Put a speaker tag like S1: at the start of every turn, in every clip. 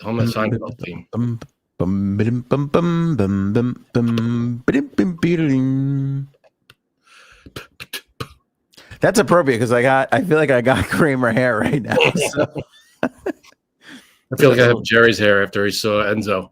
S1: Homer Seinfeld theme.
S2: That's appropriate because I feel like I got Kramer hair right now. So.
S1: I feel like I have Jerry's hair after he saw Enzo.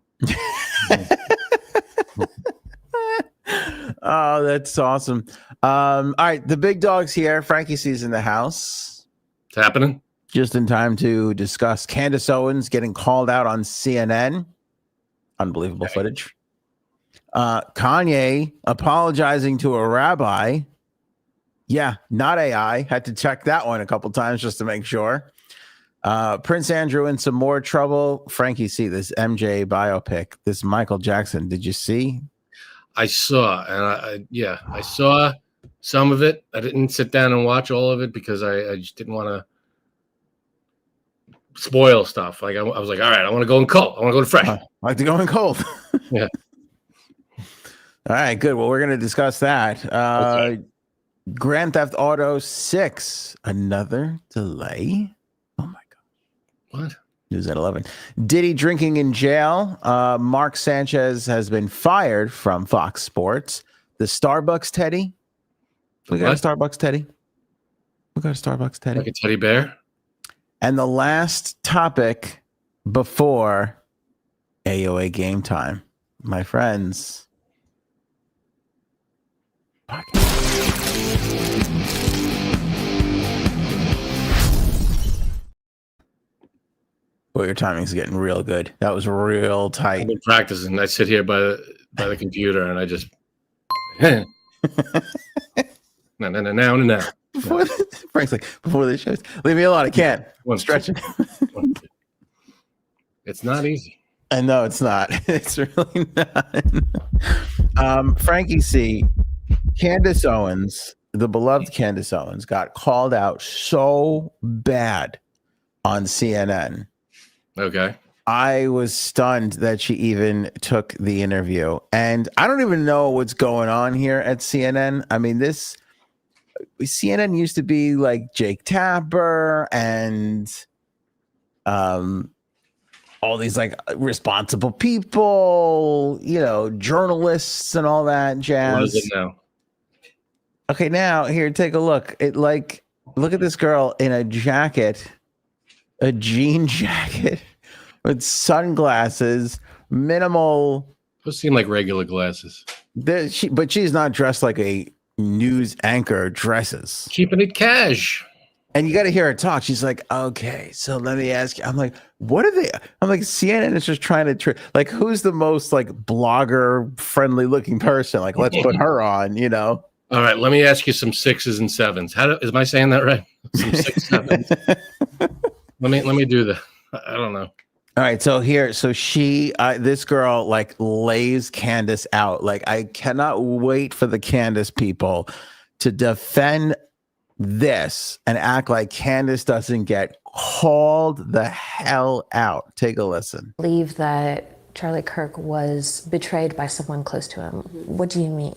S2: Oh, that's awesome. All right, the big dog's here. Frankie C's in the house.
S1: It's happening.
S2: Just in time to discuss Candace Owens getting called out on CNN. Unbelievable footage. Kanye apologizing to a rabbi. Yeah, not AI. Had to check that one a couple times just to make sure. Prince Andrew in some more trouble. Frankie C, this MJ biopic, this Michael Jackson. Did you see?
S1: I saw, and I saw some of it. I didn't sit down and watch all of it because I just didn't want to spoil stuff. Like I was like, all right, I want to go in cold. I want to go to fresh.
S2: I like to go in cold.
S1: Yeah.
S2: All right, good. Well, we're going to discuss that. Okay. Grand Theft Auto 6, another delay. Oh my God.
S1: What?
S2: News at 11. Diddy drinking in jail. Mark Sanchez has been fired from Fox Sports. The Starbucks Teddy. We got a Starbucks Teddy. We got a Starbucks Teddy.
S1: Like a teddy bear. And
S2: the last topic before AOA game time, my friends. Well, your timing's getting real good. That was real tight.
S1: I've been practicing. I sit here by the computer and I just no.
S2: Frank's like, before the shows, leave me alone. I can't.
S1: One
S2: stretching.
S1: It's not easy.
S2: I know it's not. It's really not. Frankie C, Candace Owens, the beloved Candace Owens, got called out so bad on CNN.
S1: Okay.
S2: I was stunned that she even took the interview. And I don't even know what's going on here at CNN. I mean, CNN used to be like Jake Tapper and all these like responsible people, journalists and all that jazz.
S1: What is it now?
S2: Okay, now here, take a look. Look at this girl in a jacket, a jean jacket with sunglasses, minimal.
S1: Those seem like regular glasses.
S2: But she's not dressed like a news anchor dresses.
S1: Keeping it cash.
S2: And you got to hear her talk. She's like, okay, so let me ask you. I'm like, what are they? I'm like, CNN is just trying to like, who's the most like blogger friendly looking person? Like, let's put her on,
S1: All right, let me ask you some 6s and 7s. Am I saying that right? Some 6, 7s. let me do that. I don't know.
S2: All right, so this girl like lays Candace out. Like, I cannot wait for the Candace people to defend this and act like Candace doesn't get called the hell out. Take a listen.
S3: I believe that Charlie Kirk was betrayed by someone close to him. What do you mean?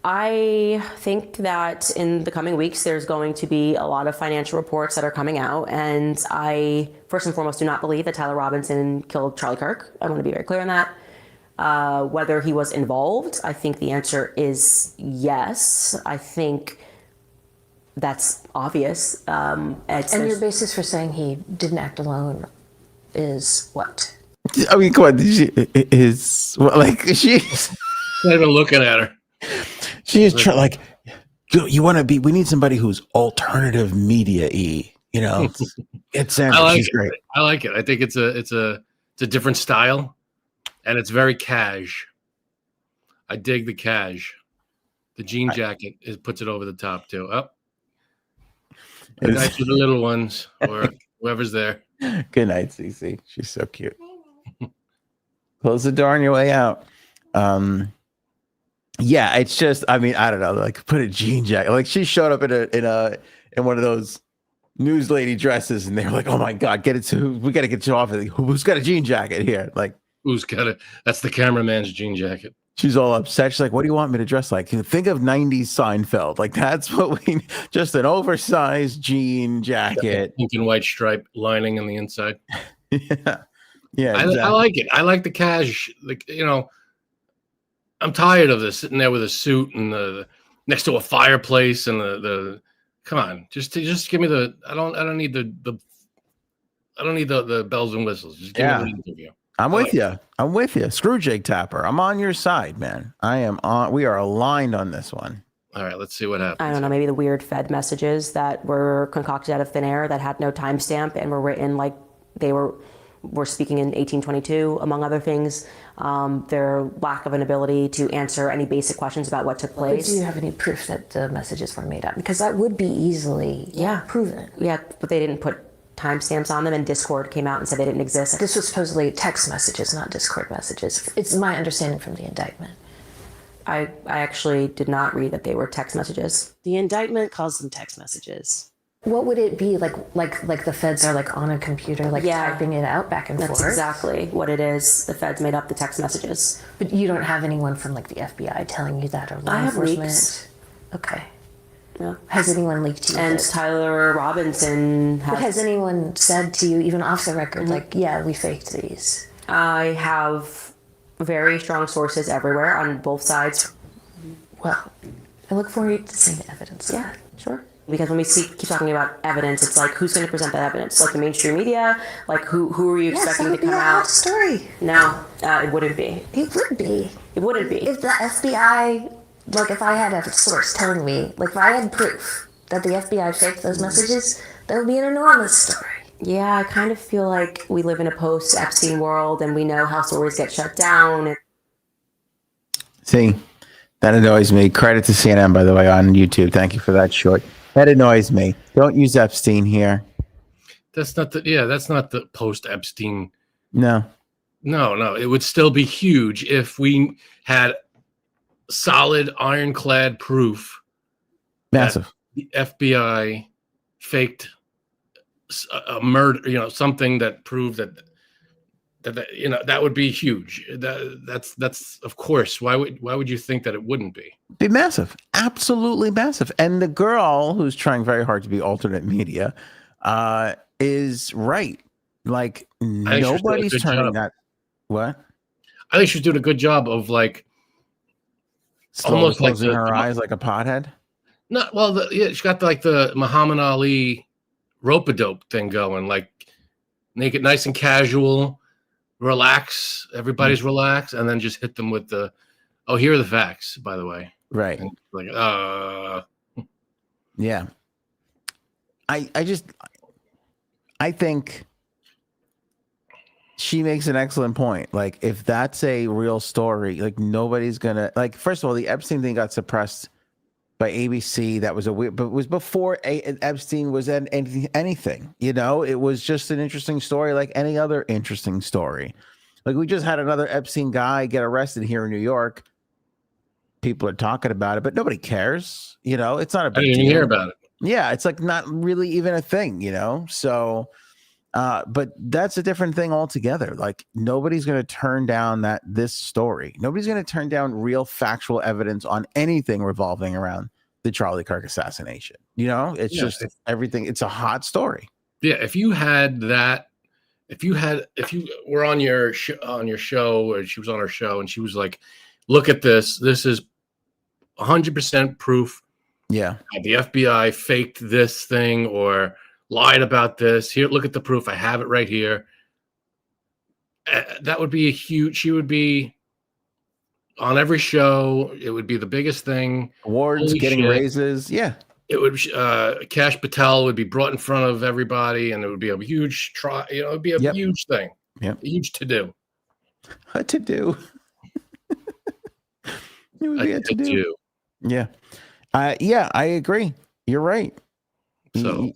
S4: I think that in the coming weeks, there's going to be a lot of financial reports that are coming out. And I, first and foremost, do not believe that Tyler Robinson killed Charlie Kirk. I want to be very clear on that. Whether he was involved, I think the answer is yes. I think that's obvious.
S3: And your basis for saying he didn't act alone is what?
S2: I mean, come on. She's
S1: not even looking at her.
S2: She is like, you want to be, we need somebody who's alternative media-y, It's Sandra. She's great.
S1: I like it. I think it's a different style and it's very cash. I dig the cash. The jean jacket puts it over the top too. Oh. Good night to the little ones or whoever's there.
S2: Good night, Cece. She's so cute. Close the door on your way out. Yeah, it's just, I mean, I don't know, like put a jean jacket. Like she showed up in one of those news lady dresses and they were like, oh my God, we got to get you off of it. Who's got a jean jacket here? Like,
S1: that's the cameraman's jean jacket.
S2: She's all upset. She's like, what do you want me to dress like? Think of 90s Seinfeld. Like that's what just an oversized jean jacket.
S1: Pink and white stripe lining on the inside.
S2: Yeah. Yeah,
S1: I
S2: exactly.
S1: like it. I like the cash. Like, I'm tired of this sitting there with a suit and next to a fireplace and the. Come on, just give me the. I don't need the bells and whistles. Just give me the interview.
S2: I'm with you. I'm with you. Screw Jake Tapper. I'm on your side, man. We are aligned on this one.
S1: All right, let's see what happens.
S4: I don't know, maybe the weird Fed messages that were concocted out of thin air that had no timestamp and were written like they were speaking in 1822, among other things. Their lack of an ability to answer any basic questions about what took place.
S3: But do you have any proof that the messages were made up? Because that would be easily proven.
S4: Yeah, but they didn't put timestamps on them, and Discord came out and said they didn't exist.
S3: This was supposedly text messages, not Discord messages. It's my understanding from the indictment.
S4: I actually did not read that they were text messages.
S5: The indictment calls them text messages.
S3: What would it be like the feds are like on a computer, like typing it out back and
S4: That's
S3: forth?
S4: exactly what it is. The feds made up the text messages.
S3: But you don't have anyone from like the FBI telling you that, or law
S4: I have
S3: enforcement?
S4: leaks.
S3: Okay.
S4: Yeah.
S3: Has anyone leaked to you?
S4: And
S3: this?
S4: Tyler Robinson
S3: But has anyone said to you, even off the record, like, yeah, we faked these?
S4: I have very strong sources everywhere on both sides.
S3: Well, I look forward to seeing the evidence.
S4: Yeah, sure. Because when we keep talking about evidence, it's like, who's going to present that evidence? Like the mainstream media? Like who are you expecting to come out?
S3: Story.
S4: No, it wouldn't be.
S3: It would be.
S4: It wouldn't be.
S3: If the FBI, like if I had a source telling me, like if I had proof that the FBI faked those messages, that would be an enormous story.
S4: Yeah, I kind of feel like we live in a post-Epstein world, and we know how stories get shut down.
S2: See, that annoys me. Credit to CNN, by the way, on YouTube. Thank you for that short. That annoys me. Don't use Epstein here.
S1: That's not the post-Epstein.
S2: No.
S1: No. It would still be huge if we had solid, ironclad proof.
S2: Massive.
S1: The FBI faked a murder, something that proved that that would be huge. That's of course. Why would you think that it wouldn't be?
S2: Be massive. Absolutely massive. And the girl who's trying very hard to be alternate media is right. Like nobody's turning that. What?
S1: I think she's doing a good job of like
S2: Slowly
S1: almost like
S2: closing her eyes like a pothead.
S1: No, well, she's got like the Muhammad Ali rope-a-dope thing going, like make it nice and casual, relax, everybody's relaxed, and then just hit them with the, oh, here are the facts, by the way.
S2: Right.
S1: And like,
S2: yeah. I think she makes an excellent point. Like, if that's a real story, like nobody's gonna like. First of all, the Epstein thing got suppressed by ABC. That was but it was before Epstein was anything. It was just an interesting story, like any other interesting story. Like we just had another Epstein guy get arrested here in New York. People are talking about it, but nobody cares. It's not a big
S1: I didn't even hear about it.
S2: Yeah, it's like not really even a thing. So. But that's a different thing altogether. Like nobody's going to turn down this story. Nobody's going to turn down real factual evidence on anything revolving around the Charlie Kirk assassination. It's just everything. It's a hot story.
S1: Yeah. If you were on your show, or she was on her show and she was like, look at this. This is 100% proof.
S2: Yeah.
S1: The FBI faked this thing or lied about this. Here, look at the proof. I have it right here. That would be she would be on every show. It would be the biggest thing.
S2: Awards,
S1: Holy
S2: getting
S1: shit.
S2: raises. Yeah.
S1: It would, Kash Patel would be brought in front of everybody and it would be a huge it would be a huge thing.
S2: Yeah.
S1: Huge to do.
S2: What to do? It would be a to do. Yeah. Yeah, I agree. You're right.
S1: So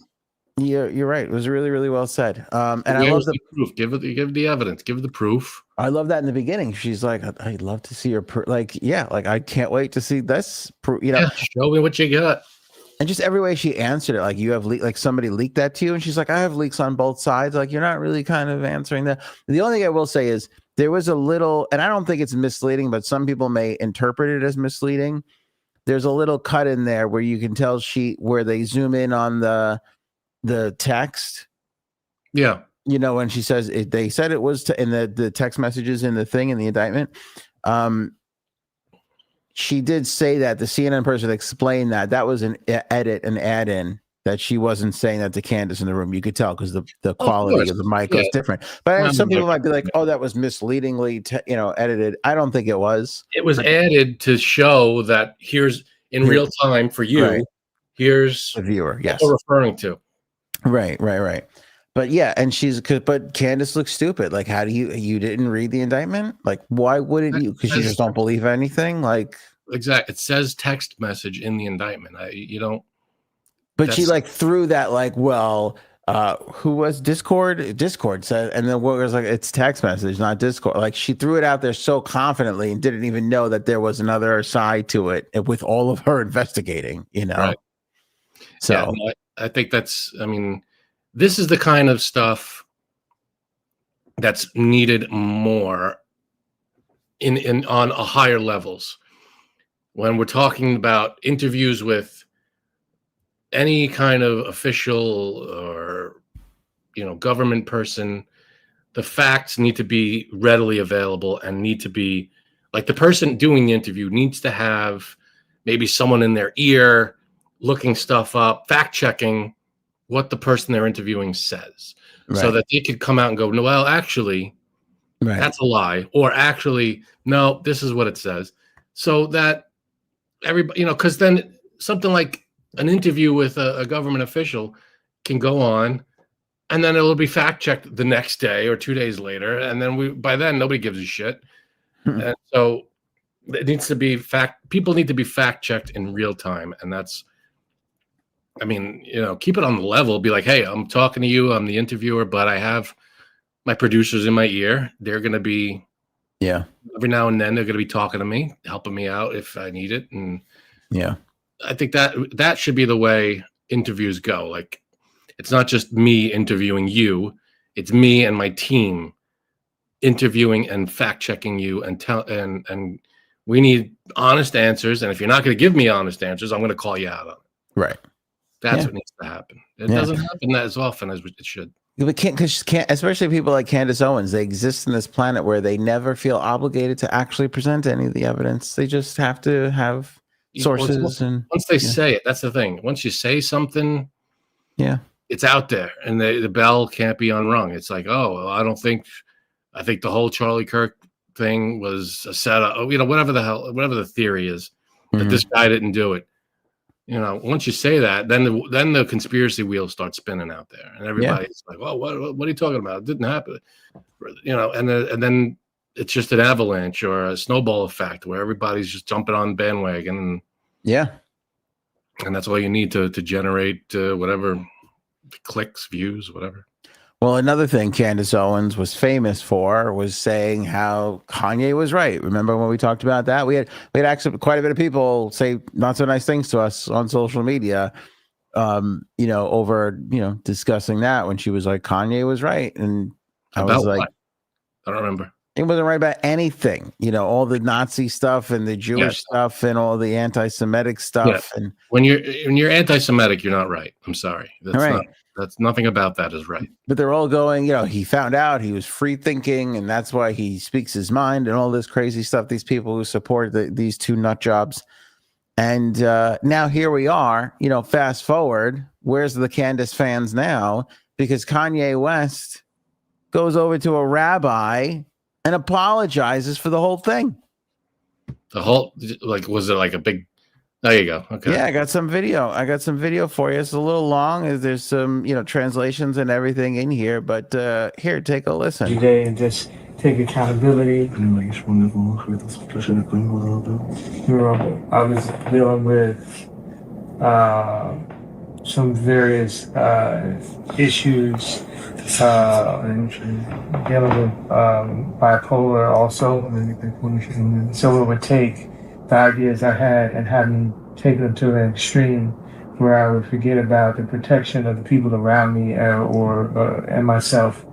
S2: you're right. It was really, really well said. And I love the
S1: proof. Give the evidence. Give the proof.
S2: I love that in the beginning. She's like, I'd love to see your like I can't wait to see this.
S1: Show me what you got.
S2: And just every way she answered it, like you have like somebody leaked that to you, and she's like, I have leaks on both sides. Like you're not really kind of answering that. The only thing I will say is there was a little, and I don't think it's misleading, but some people may interpret it as misleading. There's a little cut in there where you can tell where they zoom in on the text.
S1: Yeah.
S2: when she says they said it was in the text messages in the thing in the indictment. She did say that the CNN person explained that was an add-in, that she wasn't saying that to Candace in the room. You could tell because the quality of the mic was different. But some people might be like, "Oh, that was misleadingly, edited." I don't think it was.
S1: It was added to show that here's in real time for you.
S2: Right.
S1: Here's
S2: the viewer. Yes,
S1: what we're referring to.
S2: Right. But yeah, and but Candace looks stupid. Like, how do you didn't read the indictment? Like, why wouldn't you? Because you just don't believe anything. Like,
S1: exactly. It says text message in the indictment. You don't.
S2: But she threw that who was Discord? Discord said, and then what was it's text message, not Discord. Like, she threw it out there so confidently and didn't even know that there was another side to it with all of her investigating. Right. So
S1: I think that's. I mean, this is the kind of stuff that's needed more in on a higher levels when we're talking about interviews with any kind of official or government person. The facts need to be readily available and need to be like the person doing the interview needs to have maybe someone in their ear looking stuff up, fact checking what the person they're interviewing says, so that they could come out and go, no, well, actually, that's a lie, or actually, no, this is what it says, so that everybody, because then something like an interview with a government official can go on, and then it'll be fact checked the next day or 2 days later, and then by then nobody gives a shit, and so it needs to be people need to be fact checked in real time, and that's. I mean, keep it on the level. Be like, hey, I'm talking to you. I'm the interviewer, but I have my producers in my ear. They're going to be, every now and then they're going to be talking to me, helping me out if I need it. And I think that should be the way interviews go. Like, it's not just me interviewing you. It's me and my team interviewing and fact checking you and we need honest answers. And if you're not going to give me honest answers, I'm going to call you out on it.
S2: Right.
S1: That's what needs to happen. It doesn't happen as often as it should.
S2: But especially people like Candace Owens, they exist in this planet where they never feel obligated to actually present any of the evidence. They just have to have sources.
S1: Once they say it, that's the thing. Once you say something, it's out there, and the bell can't be unrung. It's like, oh, well, I think the whole Charlie Kirk thing was a setup. Whatever the theory is, that this guy didn't do it. Once you say that, then the conspiracy wheels start spinning out there, and everybody's like, "Well, what are you talking about? It didn't happen," and then it's just an avalanche or a snowball effect where everybody's just jumping on the bandwagon, and that's all you need to generate whatever clicks, views, whatever.
S2: Well, another thing Candace Owens was famous for was saying how Kanye was right. Remember when we talked about that? We had actually quite a bit of people say not so nice things to us on social media, over discussing that when she was like, Kanye was right, and I was like,
S1: what? I don't remember.
S2: He wasn't right about anything. All the Nazi stuff and the Jewish stuff and all the anti-Semitic stuff. And
S1: when you're anti-Semitic, you're not right. I'm sorry. That's nothing about that is right.
S2: But they're all going, he found out he was free thinking, and that's why he speaks his mind and all this crazy stuff. These people who support these two nut jobs. And now here we are, fast forward. Where's the Candace fans now? Because Kanye West goes over to a rabbi and apologizes for the whole thing.
S1: Was it like a big... There you go. Okay.
S2: Yeah, I got some video for you. It's a little long. There's some, translations and everything in here, but here, take a listen.
S6: Today and just take accountability. I was dealing with some various issues, and dealing with bipolar also. So it would take the ideas I had and have me take them to an extreme where I would forget about the protection of the people around me and myself.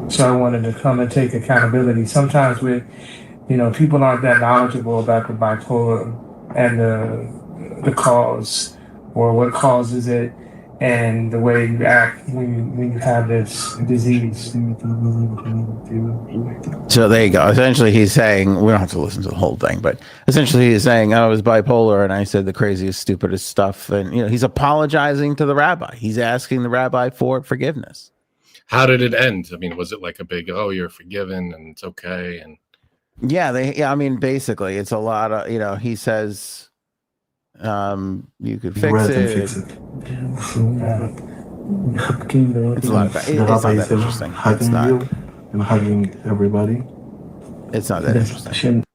S6: So I wanted to come and take accountability. Sometimes people aren't that knowledgeable about the bipolar and the cause or what causes it. and the way you act when you have this disease.
S2: So there you go. Essentially, he's saying, we don't have to listen to the whole thing, but essentially he's saying, I was bipolar and I said the craziest, stupidest stuff. And, he's apologizing to the rabbi. He's asking the rabbi for forgiveness.
S1: How did it end? I mean, was it like a big, oh, you're forgiven and it's okay? And
S2: I mean, basically it's a lot of, he says, you could fix it. It's a lot of that. It's not that interesting. It's not.
S7: And hugging everybody.
S2: It's not that interesting.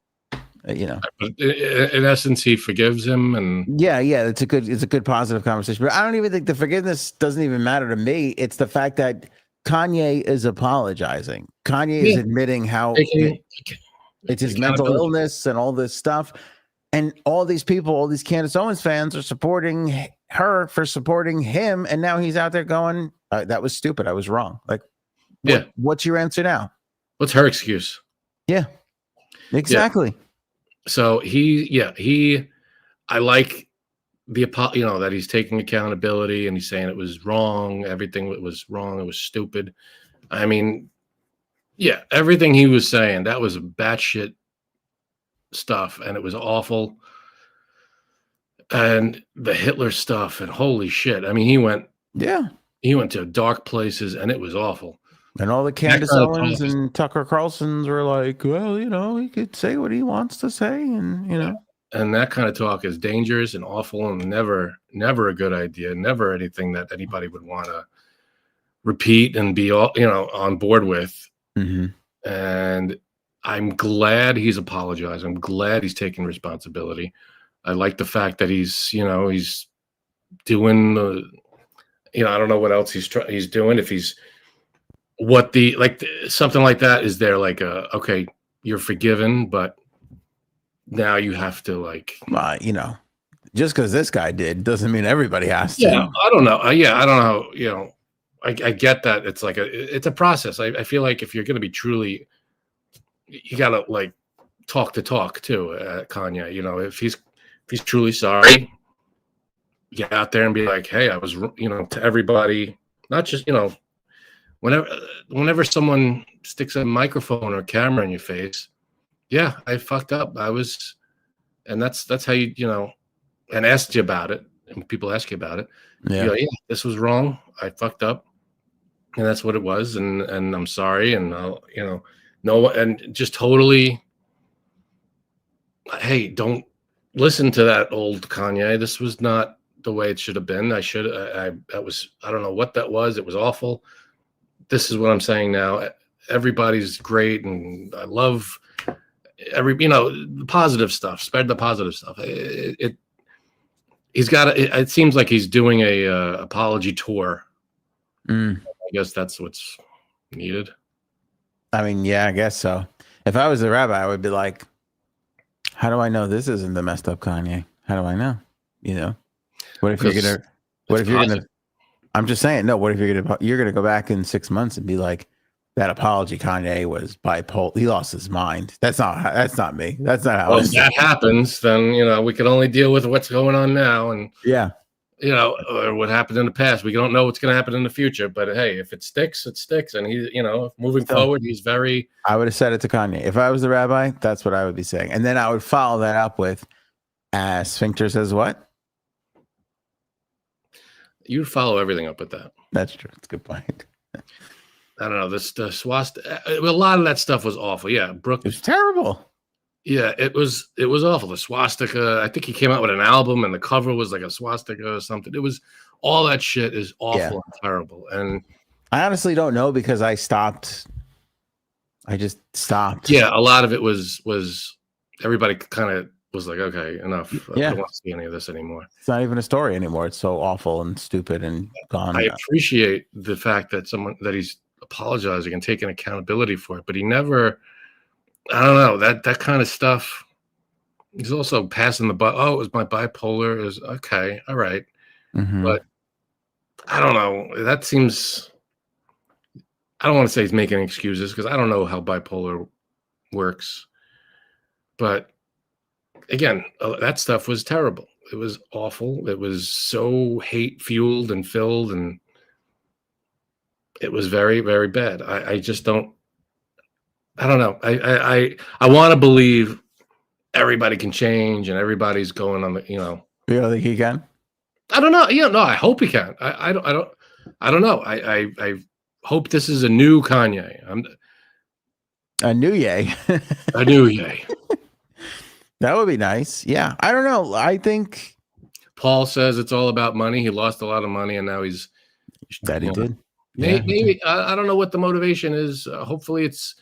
S1: But in essence, he forgives him, and
S2: it's a good positive conversation. But I don't even think the forgiveness doesn't even matter to me. It's the fact that Kanye is apologizing. Kanye is admitting how it's his mental illness and all this stuff. And all these people, all these Candace Owens fans are supporting her for supporting him. And now he's out there going, that was stupid. I was wrong. Like, what's your answer now?
S1: What's her excuse?
S2: Yeah, exactly.
S1: Yeah. So I like that he's taking accountability and he's saying it was wrong. Everything was wrong. It was stupid. I mean, everything he was saying, that was batshit stuff, and it was awful. And the Hitler stuff, and holy shit. I mean, he went to dark places, and it was awful.
S2: And all the Candace Owens and Tucker Carlsons were like, well, he could say what he wants to say, and
S1: And that kind of talk is dangerous and awful, and never a good idea. Never anything that anybody would want to repeat and be all on board with.
S2: Mm-hmm.
S1: And I'm glad he's apologized. I'm glad he's taking responsibility. I like the fact that he's doing the, I don't know what else he's doing. If he's something like that, is there like okay, you're forgiven, but now you have to
S2: just because this guy did doesn't mean everybody has to.
S1: Yeah, I don't know. I don't know. I get that it's like it's a process. I feel like if you're going to be truly, you got to talk the talk too, Kanye. If he's truly sorry, get out there and be like, hey, I was, to everybody, not just, whenever someone sticks a microphone or a camera in your face, yeah, I fucked up. And that's how and asked you about it. And people ask you about it.
S2: Yeah.
S1: This was wrong. I fucked up. And that's what it was. And I'm sorry. And I'll, no, and just totally, hey, don't listen to that old Kanye. This was not the way it should have been. I don't know what that was. It was awful. This is what I'm saying now. Everybody's great. And I love the positive stuff, spread the positive stuff. It seems like he's doing a apology tour. I guess that's what's needed.
S2: I mean, yeah, I guess so. If I was the rabbi, I would be like, how do I know this isn't the messed up Kanye? How do I know? What if I'm just saying, no, what if you're going to go back in 6 months and be like, that apology Kanye was bipolar. He lost his mind. That's not me. That's not how.
S1: Well, if that happens, then we can only deal with what's going on now, and or what happened in the past. We don't know what's going to happen in the future. But hey, if it sticks, it sticks. And he, moving forward, he's very.
S2: I would have said it to Kanye if I was the rabbi. That's what I would be saying, and then I would follow that up with, Sphincter says what?
S1: You'd follow everything up with that.
S2: That's true. It's a good point.
S1: I don't know. The swastika. A lot of that stuff was awful. Yeah, Brooke.
S2: It was terrible.
S1: Yeah, it was awful. The swastika. I think he came out with an album, and the cover was like a swastika or something. It was all that shit is awful and terrible. And
S2: I honestly don't know because I stopped. I just stopped.
S1: Yeah, a lot of it was everybody kind of was like, okay, enough.
S2: Yeah.
S1: I don't want to see any of this anymore.
S2: It's not even a story anymore. It's so awful and stupid and gone.
S1: I appreciate the fact that he's apologizing and taking accountability for it, but he never. I don't know that kind of stuff. He's also passing the buck. Oh, it was my bipolar. It was okay, all right, but I don't know. That seems. I don't want to say he's making excuses because I don't know how bipolar works, but again, that stuff was terrible. It was awful. It was so hate fueled and filled, and it was very, very bad. I just don't. I don't know. I want to believe everybody can change and everybody's going on the.
S2: You don't think he can?
S1: I don't know. No. I hope he can. I don't know. I hope this is a new Kanye.
S2: A new Ye.
S1: A new Ye.
S2: That would be nice. Yeah. I don't know. I think
S1: Paul says it's all about money. He lost a lot of money, and now he's
S2: that he did.
S1: Maybe I don't know what the motivation is. Hopefully, it's.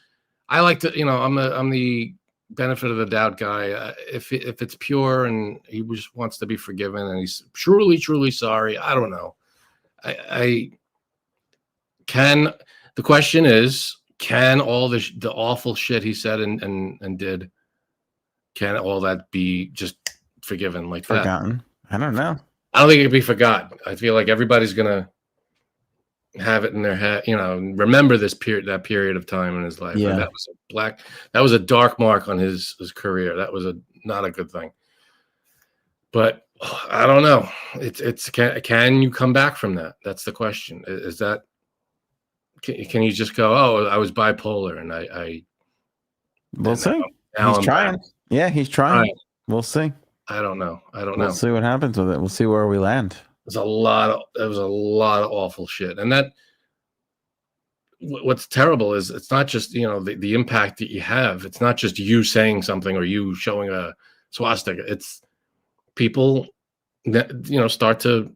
S1: I like to. I'm the benefit of the doubt guy. If it's pure and he just wants to be forgiven and he's truly sorry, I don't know. I can. The question is, can all the awful shit he said and did, can all that be just forgiven like
S2: Forgotten?
S1: That?
S2: I don't know.
S1: I don't think it can be forgotten. I feel like everybody's gonna have it in their head, remember that period of time in his life.
S2: Yeah.
S1: That was a dark mark on his career. That was not a good thing. But I don't know. Can you come back from that? That's the question. Is that, can you just go, oh, I was bipolar and
S2: we'll see. He's trying. Yeah, he's trying. Right. We'll see.
S1: I don't know.
S2: We'll see what happens with it. We'll see where we land.
S1: There was a lot of awful shit. And that, what's terrible is it's not just, the impact that you have. It's not just you saying something or you showing a swastika. It's people that, start to,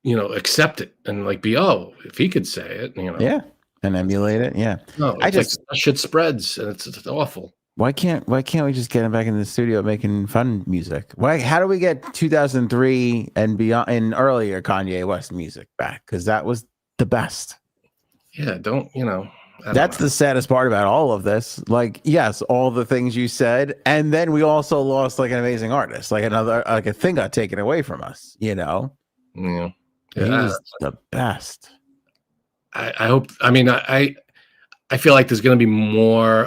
S1: accept it and like if he could say it,
S2: Yeah. And emulate it. Yeah.
S1: No, that shit spreads and it's awful.
S2: Why can't we just get him back in the studio making fun music? How do we get 2003 and beyond and earlier Kanye West music back? Because that was the best.
S1: Yeah,
S2: that's the saddest part about all of this. Like, yes, all the things you said, and then we also lost like an amazing artist, like a thing got taken away from us.
S1: Yeah.
S2: He was the best.
S1: I hope. I mean, I feel like there's going to be more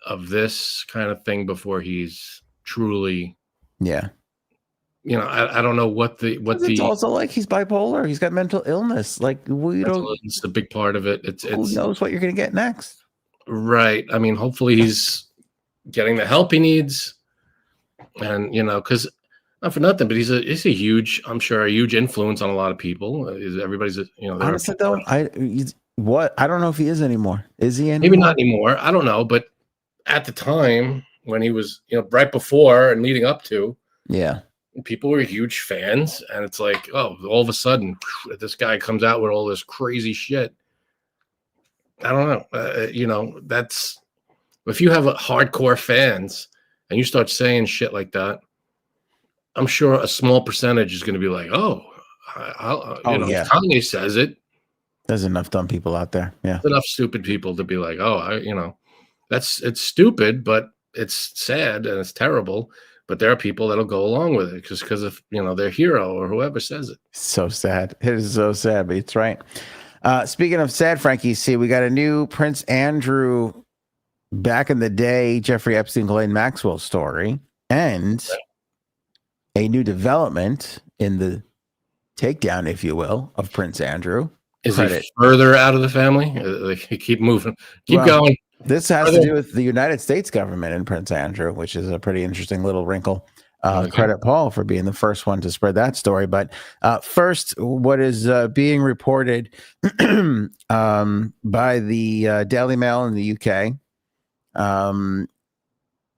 S1: of this kind of thing before he's truly.
S2: Yeah.
S1: I don't know what
S2: it's also like he's bipolar. He's got mental illness. Like
S1: it's a big part of it.
S2: Who knows what you're going to get next?
S1: Right. I mean, hopefully he's getting the help he needs, and because not for nothing, but he's a huge, I'm sure, a huge influence on a lot of people. Everybody's,
S2: honestly though, I don't know if he is anymore. Is he anymore?
S1: Maybe not anymore. I don't know, but at the time when he was, right before and leading up to,
S2: yeah,
S1: people were huge fans, and it's like, oh, all of a sudden, this guy comes out with all this crazy shit. I don't know. That's if you have hardcore fans and you start saying shit like that, I'm sure a small percentage is going to be like, if Kanye says it.
S2: There's enough dumb people out there. Yeah.
S1: There's enough stupid people to be like, it's stupid, but it's sad and it's terrible. But there are people that'll go along with it just because of, their hero or whoever says it.
S2: So sad. It is so sad, but it's right. Speaking of sad, Frankie, we got a new Prince Andrew back in the day, Jeffrey Epstein and Ghislaine Maxwell story, and a new development in the takedown, if you will, of Prince Andrew.
S1: Is he further out of the family? Keep moving. Keep going.
S2: This has to do with the United States government and Prince Andrew, which is a pretty interesting little wrinkle. Credit Paul for being the first one to spread that story. But first, what is being reported by the Daily Mail in the UK.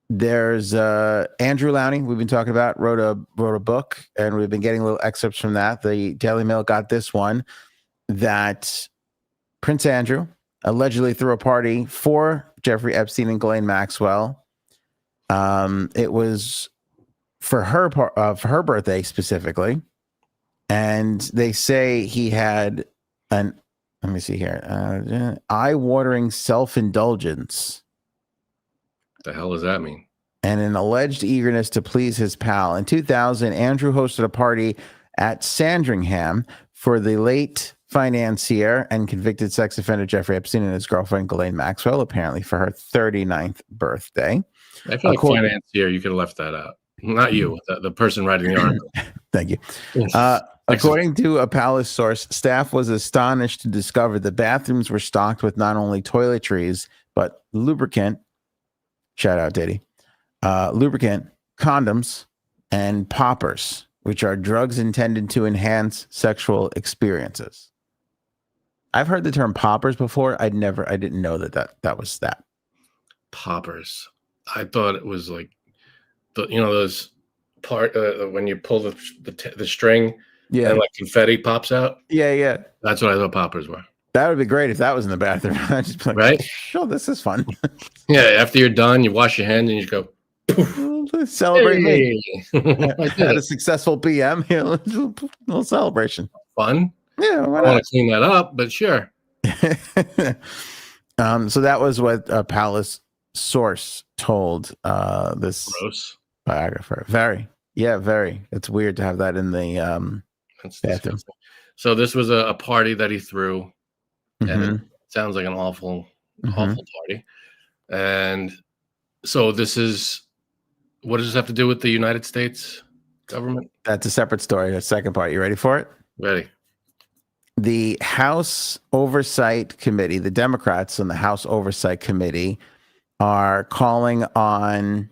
S2: There's Andrew Lowney, we've been talking about, wrote a book, and we've been getting little excerpts from that. The Daily Mail got this one, that Prince Andrew allegedly threw a party for Jeffrey Epstein and Ghislaine Maxwell. It was for her birthday specifically, and they say he had let me see here, eye-watering self-indulgence.
S1: The hell does that mean?
S2: And an alleged eagerness to please his pal. In 2000, Andrew hosted a party at Sandringham for the late financier and convicted sex offender Jeffrey Epstein and his girlfriend Ghislaine Maxwell, apparently for her 39th birthday.
S1: I feel like financier, you could have left that out. Not you, the person writing the article.
S2: Thank you. According to a palace source, staff was astonished to discover the bathrooms were stocked with not only toiletries, but lubricant, shout out Diddy, lubricant, condoms, and poppers, which are drugs intended to enhance sexual experiences. I've heard the term poppers before. I didn't know that was that.
S1: Poppers. I thought it was like those part when you pull the string,
S2: yeah,
S1: and like confetti pops out.
S2: Yeah.
S1: That's what I thought poppers were.
S2: That would be great if that was in the bathroom. I'd just be like,
S1: right?
S2: Sure, this is fun.
S1: Yeah. After you're done, you wash your hands and you go.
S2: Let's celebrate me.
S1: I
S2: Had a successful PM. Yeah, little celebration.
S1: Fun.
S2: Yeah,
S1: I want to clean that up, but sure.
S2: So that was what a palace source told this
S1: Gross.
S2: biographer. Very. It's weird to have that in the
S1: That's
S2: bathroom.
S1: disgusting. So this was a party that he threw, and
S2: Mhm.
S1: it sounds like an awful party. And so this is, what does this have to do with the United States government?
S2: That's a separate story. The second part. You ready for it?
S1: Ready.
S2: The House Oversight Committee, the Democrats in the House Oversight Committee, are calling on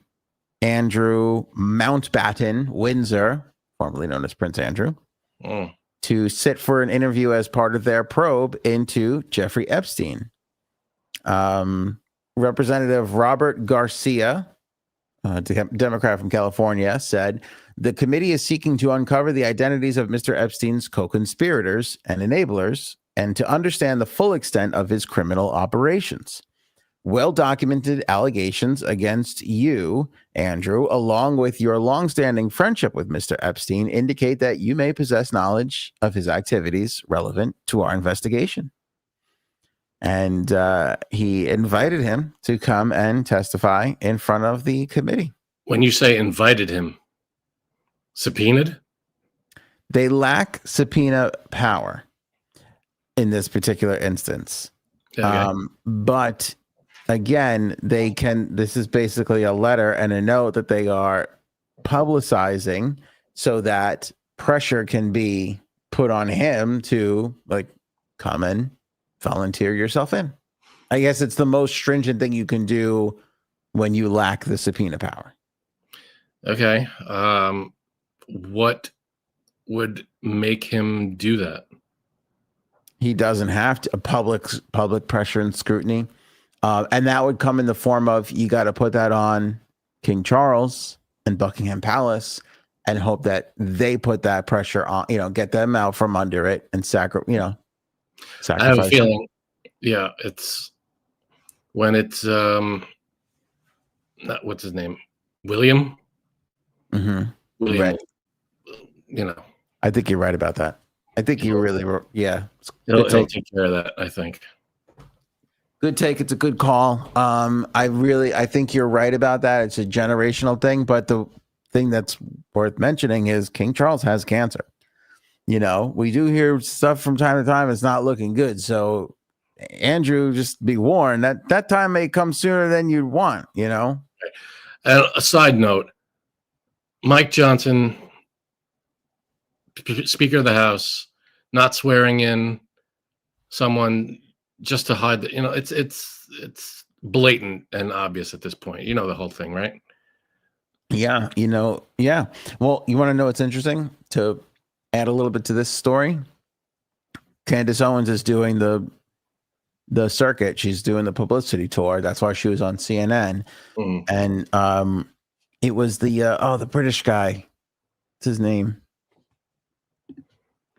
S2: Andrew Mountbatten Windsor, formerly known as Prince Andrew, to sit for an interview as part of their probe into Jeffrey Epstein. Representative Robert Garcia, Democrat from California, said the committee is seeking to uncover the identities of Mr. Epstein's co-conspirators and enablers and to understand the full extent of his criminal operations. Well-documented allegations against you, Andrew, along with your longstanding friendship with Mr. Epstein, indicate that you may possess knowledge of his activities relevant to our investigation. And he invited him to come and testify in front of the committee.
S1: When you say invited him, subpoenaed?
S2: They lack subpoena power in this particular instance.
S1: Okay.
S2: But again, they can, this is basically a letter and a note that they are publicizing so that pressure can be put on him to like come and volunteer yourself in. I guess it's the most stringent thing you can do when you lack the subpoena power.
S1: Okay. What would make him do that?
S2: He doesn't have to. Public pressure and scrutiny. And that would come in the form of, you got to put that on King Charles and Buckingham Palace and hope that they put that pressure on, get them out from under it and sacrifice.
S1: I have a feeling, it's when it's, what's his name? William?
S2: Mm-hmm.
S1: William.
S2: Right. I think you're right about that. I think you really were. Yeah.
S1: He'll take care of that, I think.
S2: Good take. It's a good call. I think you're right about that. It's a generational thing, but the thing that's worth mentioning is King Charles has cancer. We do hear stuff from time to time. It's not looking good. So Andrew, just be warned that time may come sooner than you'd want,
S1: And a side note, Mike Johnson, Speaker of the House, not swearing in someone just to hide it's blatant and obvious at this point. The whole thing, right?
S2: Yeah. Yeah. Well, you want to know what's interesting? To add a little bit to this story, Candace Owens is doing the circuit. She's doing the publicity tour. That's why she was on CNN. And it was the British guy. What's his name?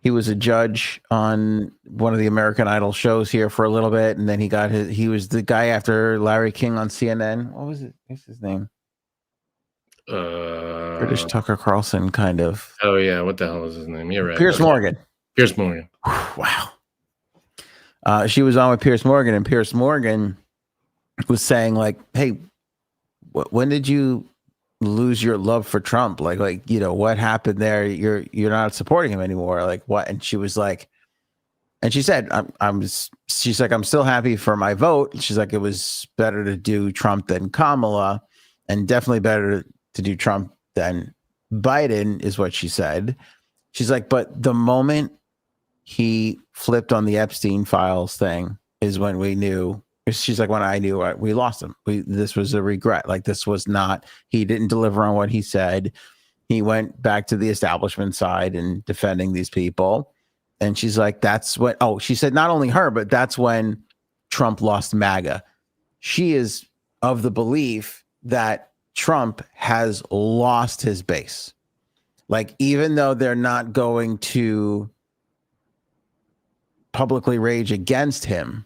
S2: He was a judge on one of the American Idol shows here for a little bit, and then he was the guy after Larry King on CNN. What was it? What's his name? British Tucker Carlson, kind of.
S1: Oh yeah, what the hell is his name? You're right.
S2: Piers Morgan.
S1: Piers Morgan.
S2: Wow. She was on with Piers Morgan, and Piers Morgan was saying like, "Hey, when did you lose your love for Trump? Like what happened there? You're not supporting him anymore. Like what?" And she was like, and she said, she's like, "I'm still happy for my vote." She's like, "It was better to do Trump than Kamala, and definitely better to do Trump than Biden, is what she said. She's like, but the moment he flipped on the Epstein files thing is when we knew. She's like, when I knew we lost him. This was a regret. Like, this was not, he didn't deliver on what he said. He went back to the establishment side and defending these people. And she's like, that's what, she said not only her, but that's when Trump lost MAGA. She is of the belief that Trump has lost his base. Like, even though they're not going to publicly rage against him,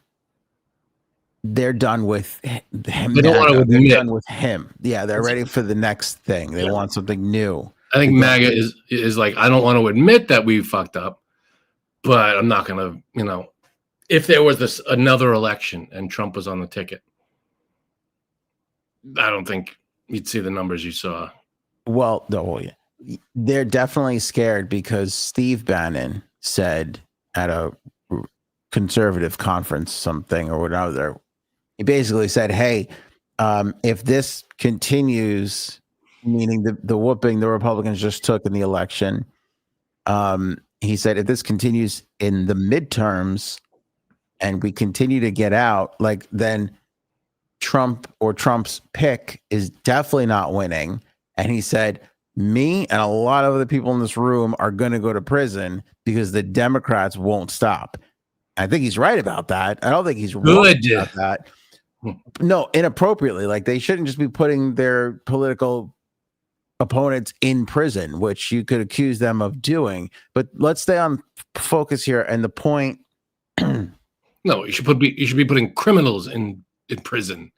S2: they're done with him.
S1: They don't want to admit.
S2: They're done with him. Yeah, they're ready for the next thing. They want something new.
S1: I think MAGA is like, I don't want to admit that we fucked up, but I'm not going to, if there was another election and Trump was on the ticket, I don't think you'd see the numbers you saw.
S2: Well, they're definitely scared because Steve Bannon said at a conservative conference, something or whatever, he basically said, hey, if this continues, meaning the whooping the Republicans just took in the election, he said, if this continues in the midterms and we continue to get out, like, then Trump or Trump's pick is definitely not winning. And he said, me and a lot of other people in this room are going to go to prison because the Democrats won't stop. I think he's right about that. I don't think he's wrong about that. No, inappropriately. Like, they shouldn't just be putting their political opponents in prison, which you could accuse them of doing. But let's stay on focus here. And the point.
S1: No, you should be putting criminals in prison.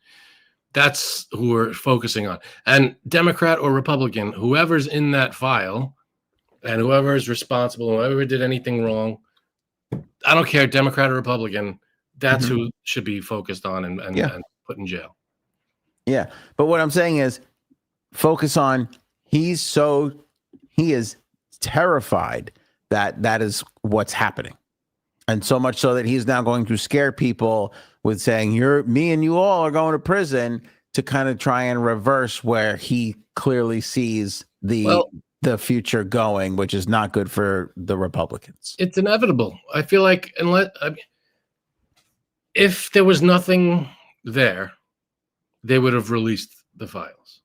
S1: That's who we're focusing on. And Democrat or Republican, whoever's in that file and whoever is responsible, whoever did anything wrong, I don't care, Democrat or Republican, that's who should be focused on and put in jail.
S2: Yeah. But what I'm saying is focus on, he is terrified that is what's happening. And so much so that he's now going to scare people with saying, me and you all are going to prison, to kind of try and reverse where he clearly sees the future going, which is not good for the Republicans.
S1: It's inevitable. I feel like if there was nothing there, they would have released the files.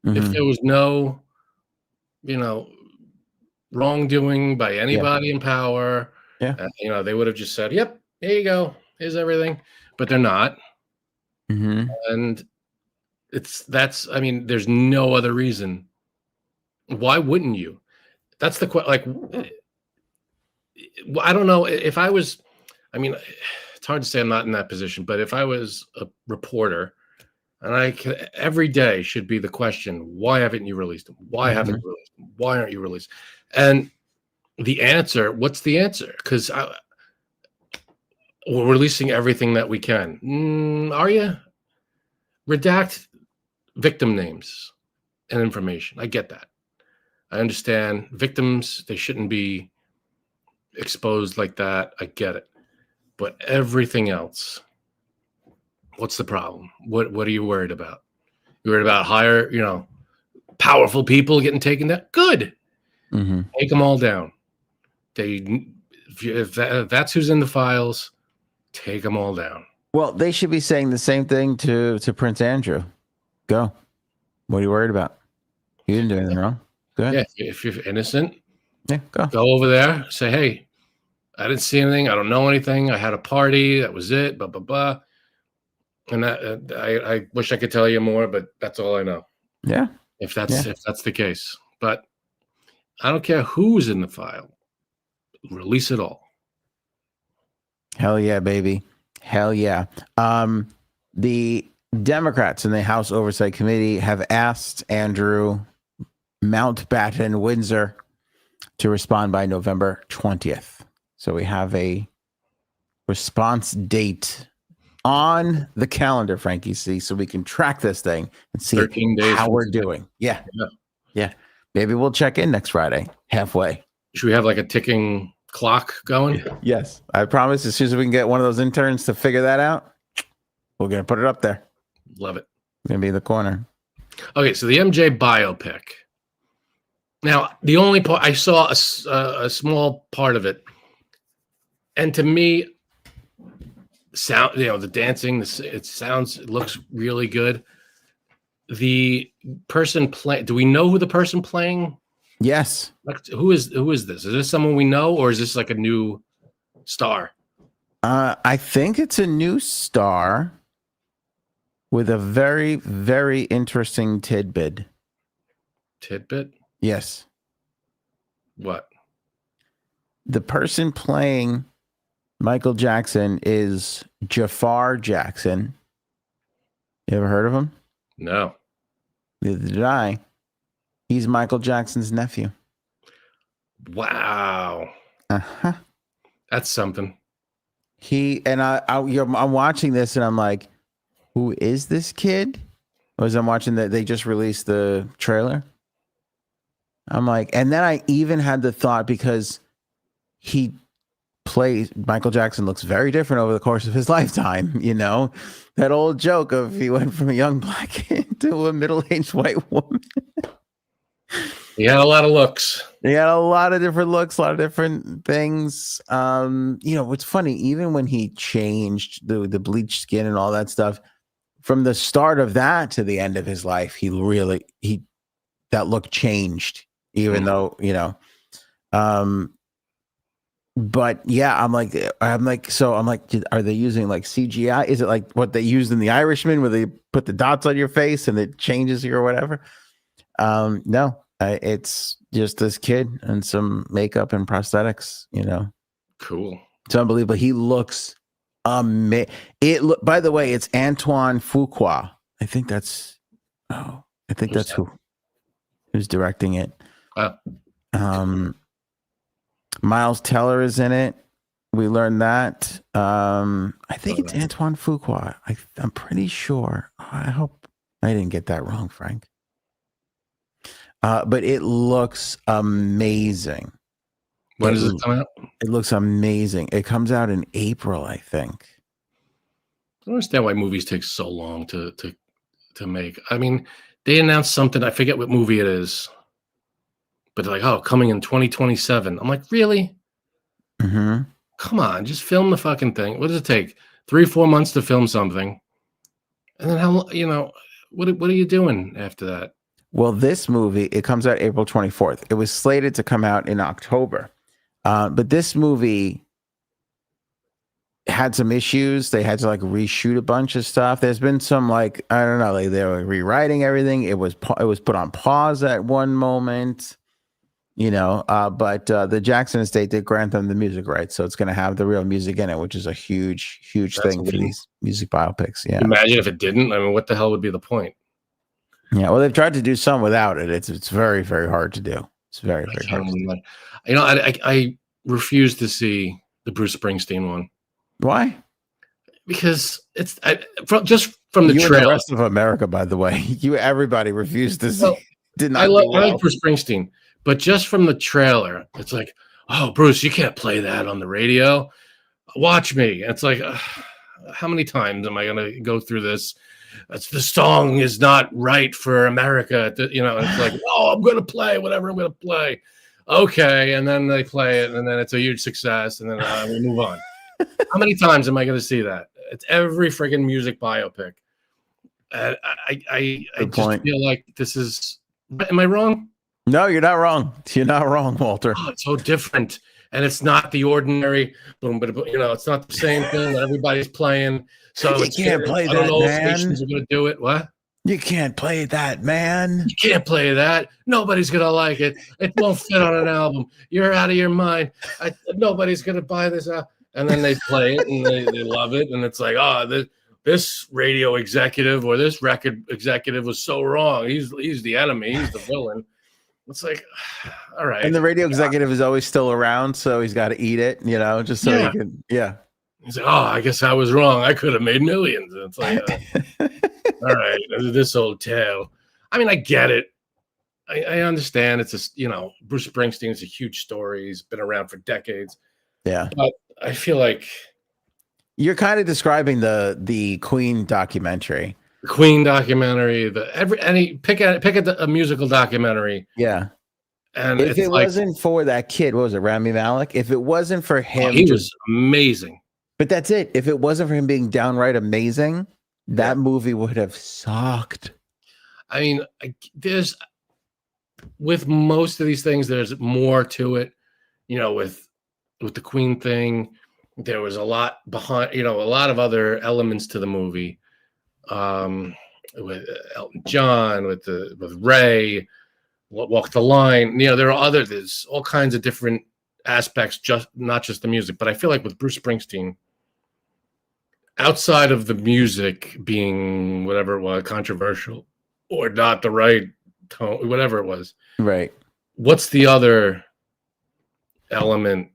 S1: If there was no, wrongdoing by anybody in power, they would have just said, yep, here you go, here's everything. But they're not. And there's no other reason. Why wouldn't you? That's the question. Like, I don't know if I was, it's hard to say, I'm not in that position, but if I was a reporter and every day should be the question, why haven't you released them? Why haven't you released them? Why aren't you released? And the answer, what's the answer? Because we're releasing everything that we can. Are you? Redact victim names and information. I get that. I understand victims, they shouldn't be exposed like that. I get it. But everything else, what's the problem? What are you worried about? You're worried about higher, powerful people getting taken down? Good. Take them all down. If that's who's in the files, take them all down.
S2: Well, they should be saying the same thing to Prince Andrew. Go. What are you worried about? You didn't do anything wrong. Go ahead.
S1: Yeah, if you're innocent,
S2: go
S1: over there. Say, hey, I didn't see anything. I don't know anything. I had a party. That was it. Blah blah blah. And that I wish I could tell you more, but that's all I know.
S2: Yeah.
S1: If that's the case, but I don't care who's in the file. Release it all.
S2: Hell yeah, baby. Hell yeah. The Democrats in the House Oversight Committee have asked Andrew Mountbatten Windsor to respond by November 20th. So we have a response date on the calendar, Frankie C, so we can track this thing and see how we're doing. Yeah. Maybe we'll check in next Friday, halfway. Should we have like a ticking clock going? Yes. I promise as soon as we can get one of those interns to figure that out, we're going to put it up there. Love it. Going to be in the corner.
S1: Okay, so the MJ biopic. Now, the only part I saw a small part of it, and to me, the dancing, it looks really good. The person playing, do we know who the person playing?
S2: Yes.
S1: Like, who is this? Is this someone we know, or is this like a new star?
S2: I think it's a new star with a very, very interesting tidbit.
S1: Tidbit?
S2: Yes.
S1: What?
S2: The person playing Michael Jackson is Jafar Jackson. You ever heard of him?
S1: No.
S2: Neither did I. He's Michael Jackson's nephew.
S1: Wow.
S2: Uh-huh.
S1: That's something.
S2: I'm watching this and I'm like, who is this kid? As I'm watching that, they just released the trailer. I'm like, and then I even had the thought, because Michael Jackson looks very different over the course of his lifetime. You know, that old joke of he went from a young black kid to a middle-aged white woman.
S1: He had a lot of looks.
S2: He had a lot of different looks, a lot of different things. What's funny, even when he changed the bleached skin and all that stuff, from the start of that to the end of his life, that look changed, even though, but yeah, I'm like, are they using like CGI? Is it like what they used in The Irishman, where they put the dots on your face and it changes you or whatever? No, it's just this kid and some makeup and prosthetics,
S1: Cool.
S2: It's unbelievable. He looks amazing. By the way, it's Antoine Fuqua. I think that's who's directing it.
S1: Wow.
S2: Miles Teller is in it. We learned that. I think it's Antoine Fuqua. I'm pretty sure. I hope I didn't get that wrong, Frank. But it looks amazing.
S1: When does it come out?
S2: It looks amazing. It comes out in April, I think.
S1: I don't understand why movies take so long to make. I mean, they announced something. I forget what movie it is. But they're like, coming in 2027. I'm like, really?
S2: Mm-hmm.
S1: Come on, just film the fucking thing. What does it take? 3-4 months to film something? And then what are you doing after that?
S2: Well, this movie, it comes out April 24th. It was slated to come out in October. But this movie had some issues. They had to reshoot a bunch of stuff. There's been some I don't know, they were rewriting everything. It was put on pause at one moment. But the Jackson estate did grant them the music rights, so it's going to have the real music in it, which is a huge thing for these music biopics. Yeah.
S1: Imagine if it didn't. I mean, what the hell would be the point?
S2: Yeah. Well, they've tried to do some without it. It's very, very hard to do. It's very, very hard.
S1: I refuse to see the Bruce Springsteen one.
S2: Why?
S1: Because it's just from the trailer.
S2: The rest of America, by the way, everybody refused to see.
S1: I like Bruce Springsteen. But just from the trailer, it's like, oh, Bruce, you can't play that on the radio. Watch me. It's like, how many times am I going to go through this? The song is not right for America. It's like, I'm going to play whatever I'm going to play. Okay. And then they play it, and then it's a huge success, and then we move on. How many times am I going to see that? It's every friggin' music biopic. I just feel like this is, am I wrong?
S2: No, you're not wrong. You're not wrong, Walter.
S1: Oh, it's so different, and it's not the ordinary. Boom, but it's not the same thing that everybody's playing. So
S2: you can't play that, man. I don't know if stations
S1: are going to do it. What?
S2: You can't play that, man.
S1: You can't play that. Nobody's going to like it. It won't fit on an album. You're out of your mind. Nobody's going to buy this out. And then they play it, and they love it, and it's like, this radio executive or this record executive was so wrong. He's the enemy. He's the villain. It's like, all right.
S2: And the radio executive is always still around, so he's got to eat it, just so he can, yeah.
S1: He's like, I guess I was wrong. I could have made millions. And it's like, all right, this old tale. I mean, I get it. I understand. It's Bruce Springsteen is a huge story. He's been around for decades.
S2: Yeah.
S1: But I feel like
S2: you're kind of describing the Queen documentary.
S1: Queen documentary, pick a musical documentary,
S2: Yeah.
S1: and
S2: If
S1: it's
S2: it
S1: like,
S2: wasn't for that kid, what was it, Rami Malek? If it wasn't for him,
S1: he was amazing.
S2: but that's it. If it wasn't for him being downright amazing, that
S1: Yeah.
S2: movie would have sucked.
S1: I mean, there's with most of these things, there's more to it. You know, with the Queen thing, there was a lot behind. You know, a lot of other elements to the movie. With Elton John, with Ray, Walk the Line. You know, there's all kinds of different aspects, not just the music. But I feel like with Bruce Springsteen, outside of the music being whatever it was, controversial or not the right tone, whatever it was,
S2: Right.
S1: what's the other element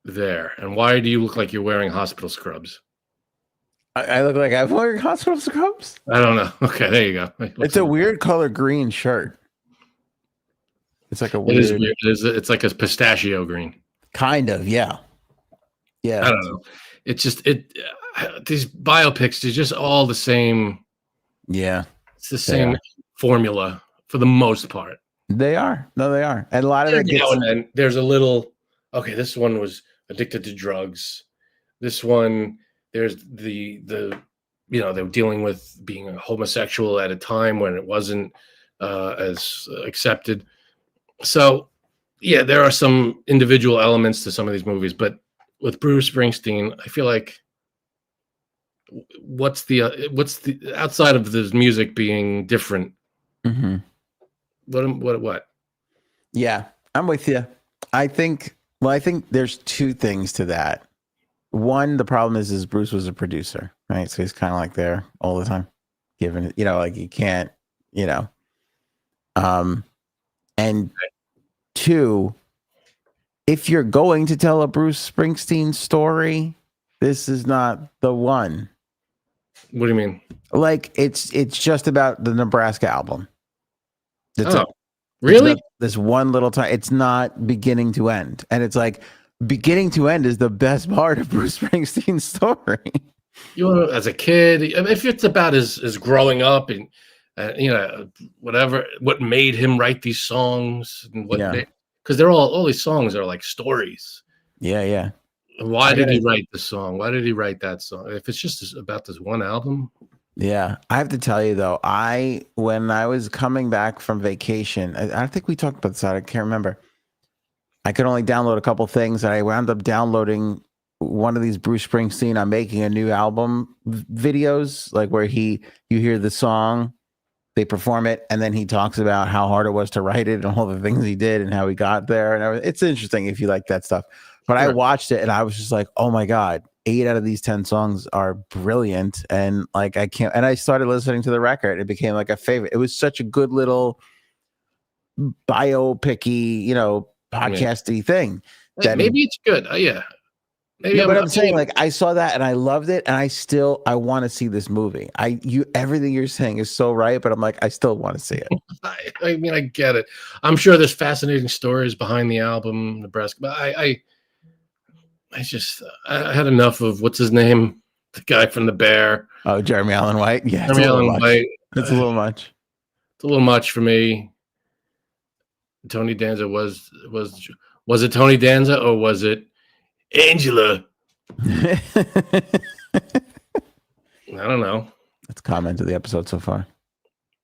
S1: there? And why do you look like you're wearing hospital scrubs?
S2: I look like I'm wearing hospital scrubs.
S1: I don't know. Okay, there you go.
S2: It's a weird color green shirt. It's like a
S1: It is
S2: weird.
S1: weird. It's like a pistachio green.
S2: Kind of, yeah. Yeah.
S1: I don't know. It's just these biopics, they're just all the same.
S2: Yeah.
S1: It's the same formula for the most part.
S2: They are. No, they are. And a lot of it gets.
S1: And then there's a little, okay, this one was addicted to drugs. This one, there's the you know, they were dealing with being a homosexual at a time when it wasn't as accepted. So, yeah, there are some individual elements to some of these movies, but with Bruce Springsteen, I feel like what's the outside of this music being different?
S2: Mm-hmm.
S1: What?
S2: Yeah, I'm with you. I think there's two things to that. One, the problem is Bruce was a producer, right? So he's kind of like there all the time, giving it, you know, like you can't, you know. And two, if you're going to tell a Bruce Springsteen story, this is not the one.
S1: What do you mean?
S2: Like it's just about the Nebraska album. That's it.
S1: Really?
S2: It's this one little time. It's not beginning to end, and it's like beginning to end is the best part of Bruce Springsteen's story.
S1: You know, as a kid, if it's about his growing up and you know, whatever, what made him write these songs and what, because they're all these songs are like stories.
S2: Yeah.
S1: Why did he write the song? Why did he write that song? If it's just about this one album.
S2: Yeah. I have to tell you though, when I was coming back from vacation, I think we talked about this. I can't remember. I could only download a couple things, and I wound up downloading one of these Bruce Springsteen, I'm making a new album videos, like where you hear the song, they perform it, and then he talks about how hard it was to write it and all the things he did and how he got there and everything. It's interesting if you like that stuff. But I watched it and I was just like, oh my God, 8 out of these 10 songs are brilliant. And like, I can't, and I started listening to the record. It became like a favorite. It was such a good little biopic-y, you know, podcasty thing. That
S1: Maybe it's good. Yeah. Maybe
S2: but I'm saying, like, I saw that and I loved it, and I want to see this movie. Everything you're saying is so right, but I'm like, I still want to see it.
S1: I mean, I get it. I'm sure there's fascinating stories behind the album, Nebraska, but I had enough of what's his name, the guy from The Bear.
S2: Oh, Jeremy Allen White. Yeah,
S1: Jeremy Allen White.
S2: It's a little much.
S1: It's a little much for me. Tony Danza was it Tony Danza or was it Angela? I don't know.
S2: That's comment to the episode so far.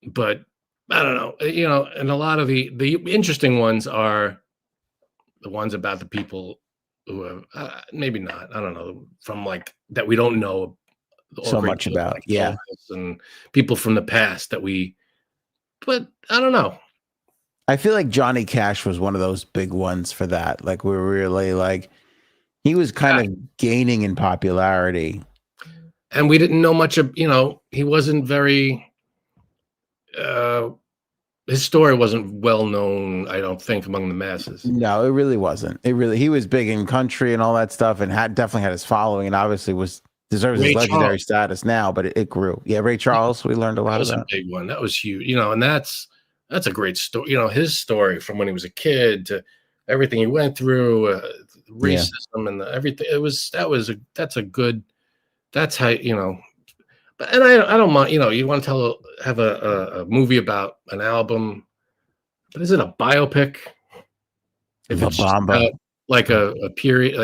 S1: But I don't know. You know, and a lot of the interesting ones are the ones about the people who have maybe not. I don't know, from like that we don't know
S2: so much about.
S1: Like
S2: yeah,
S1: and people from the past that we. But I don't know.
S2: I feel like Johnny Cash was one of those big ones for that. Like we're really like. He was kind of gaining in popularity.
S1: And we didn't know much of, you know, he wasn't very, his story wasn't well known, I don't think, among the masses.
S2: No, it really wasn't. He was big in country and all that stuff, and definitely had his following, and obviously deserves his legendary status now, but it grew. Yeah, Ray Charles, we learned a lot about.
S1: That was a big one. That was huge. You know, and that's a great story. You know, his story from when he was a kid to everything he went through, racism and everything. That's how, you know, And I don't mind, you want to have a movie about an album, but is it a biopic? If
S2: La
S1: it's just
S2: Bamba.
S1: about like a period,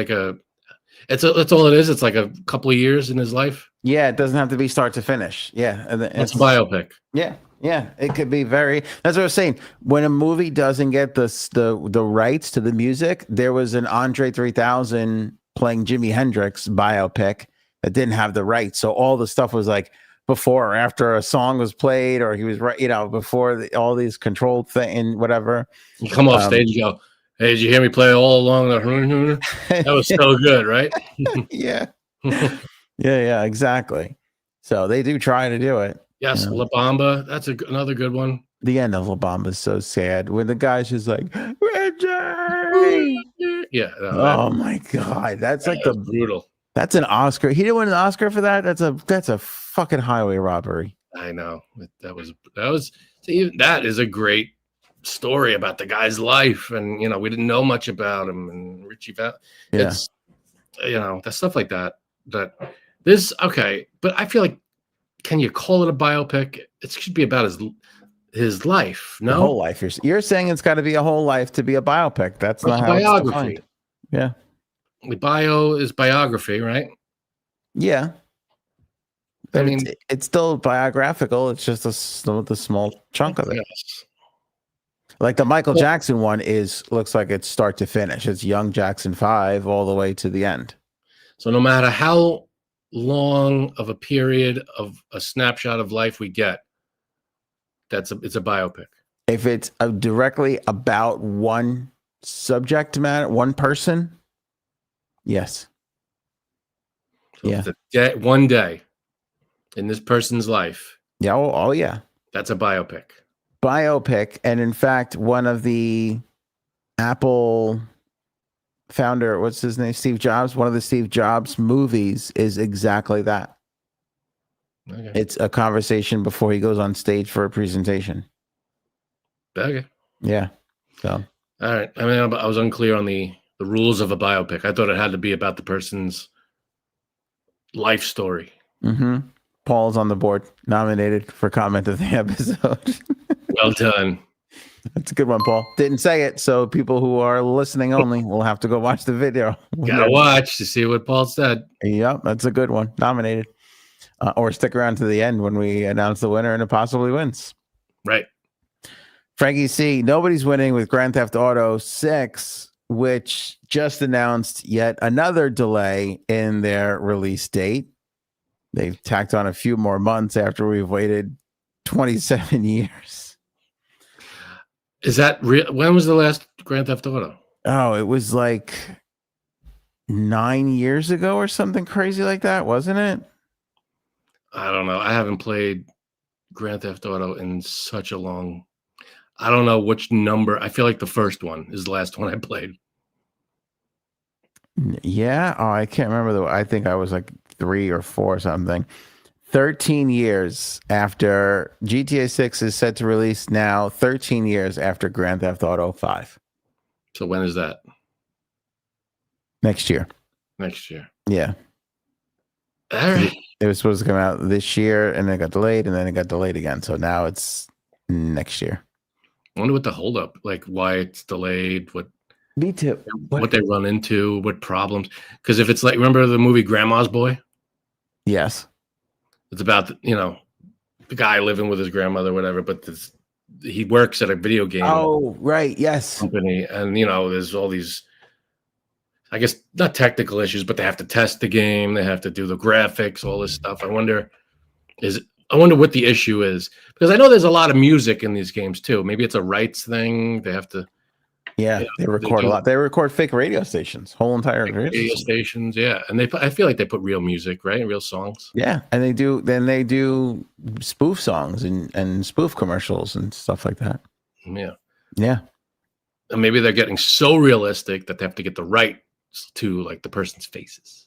S1: that's all it is. It's like a couple of years in his life.
S2: Yeah, it doesn't have to be start to finish. Yeah, and
S1: It's a biopic.
S2: Yeah, it could be very. That's what I was saying. When a movie doesn't get the rights to the music, there was an Andre 3000 playing Jimi Hendrix biopic that didn't have the rights, so all the stuff was like before or after a song was played, or he was right, before all these controlled thing and whatever.
S1: You come off stage, you go, "Hey, did you hear me play all along the?" That was so good, right?
S2: Yeah, yeah, exactly. So they do try to do it.
S1: Yes, La Bamba. That's another good one.
S2: The end of La Bamba is so sad when the guy's just like, Reggie!
S1: Yeah.
S2: Oh my God. That's like
S1: brutal.
S2: That's an Oscar. He didn't win an Oscar for that. That's a fucking highway robbery.
S1: I know. That is a great story about the guy's life. And, we didn't know much about him and Richie Val.
S2: Yeah.
S1: It's, that stuff like that. Okay. But I feel like, can you call it a biopic? It should be about his life. No,
S2: the whole life. You're saying it's got to be a whole life to be a biopic. That's not how it's defined. Yeah.
S1: The bio is biography, right?
S2: Yeah. But it's still biographical. It's just a small chunk of it.
S1: Yes.
S2: Like the Michael Jackson one looks like it's start to finish. It's Young Jackson 5 all the way to the end.
S1: So no matter how long of a period of a snapshot of life we get, it's a biopic.
S2: If it's directly about one subject matter, one person, yes.
S1: So one day in this person's life.
S2: Yeah. Oh yeah.
S1: That's a biopic.
S2: And in fact, one of the Apple founder, what's his name? Steve Jobs. One of the Steve Jobs movies is exactly that. Okay. It's a conversation before he goes on stage for a presentation.
S1: Okay.
S2: Yeah. So.
S1: All right. I was unclear on the rules of a biopic. I thought it had to be about the person's life story.
S2: Mm-hmm. Paul's on the board, nominated for comment of the episode.
S1: Well done.
S2: That's a good one, Paul. Didn't say it, so people who are listening only will have to go watch the video.
S1: Gotta watch to see what Paul said.
S2: Yep, that's a good one. Nominated. Or stick around to the end when we announce the winner and it possibly wins.
S1: Right.
S2: Frankie C. Nobody's winning with Grand Theft Auto 6, which just announced yet another delay in their release date. They've tacked on a few more months after we've waited 27 years.
S1: Is that real? When was the last Grand Theft Auto?
S2: Oh, it was like 9 years ago or something crazy like that, wasn't it?
S1: I don't know. I haven't played Grand Theft Auto in such a long. I don't know which number. I feel like the first one is the last one I played.
S2: Yeah. Oh, I can't remember. I think I was like 3 or 4 or something. 13 years after GTA 6 is set to release now, 13 years after Grand Theft Auto 5.
S1: So when is that?
S2: Next year. Yeah.
S1: All right.
S2: It was supposed to come out this year and then it got delayed and then it got delayed again. So now it's next year.
S1: I wonder what the holdup, like why it's delayed,
S2: Me too.
S1: What they run into, what problems. Because if it's like, remember the movie Grandma's Boy?
S2: Yes.
S1: It's about, the guy living with his grandmother, whatever, but he works at a video game.
S2: Oh, right. Yes.
S1: Company. And, there's all these, I guess, not technical issues, but they have to test the game. They have to do the graphics, all this stuff. I wonder what the issue is, because I know there's a lot of music in these games too. Maybe it's a rights thing. They have to.
S2: Yeah, they record a lot. They record fake radio stations, whole entire
S1: radio stations. Yeah, and I feel like they put real music, right? Real songs.
S2: Yeah, and they do. Then they do spoof songs and spoof commercials and stuff like that.
S1: Yeah,
S2: yeah.
S1: And maybe they're getting so realistic that they have to get the rights to like the person's faces.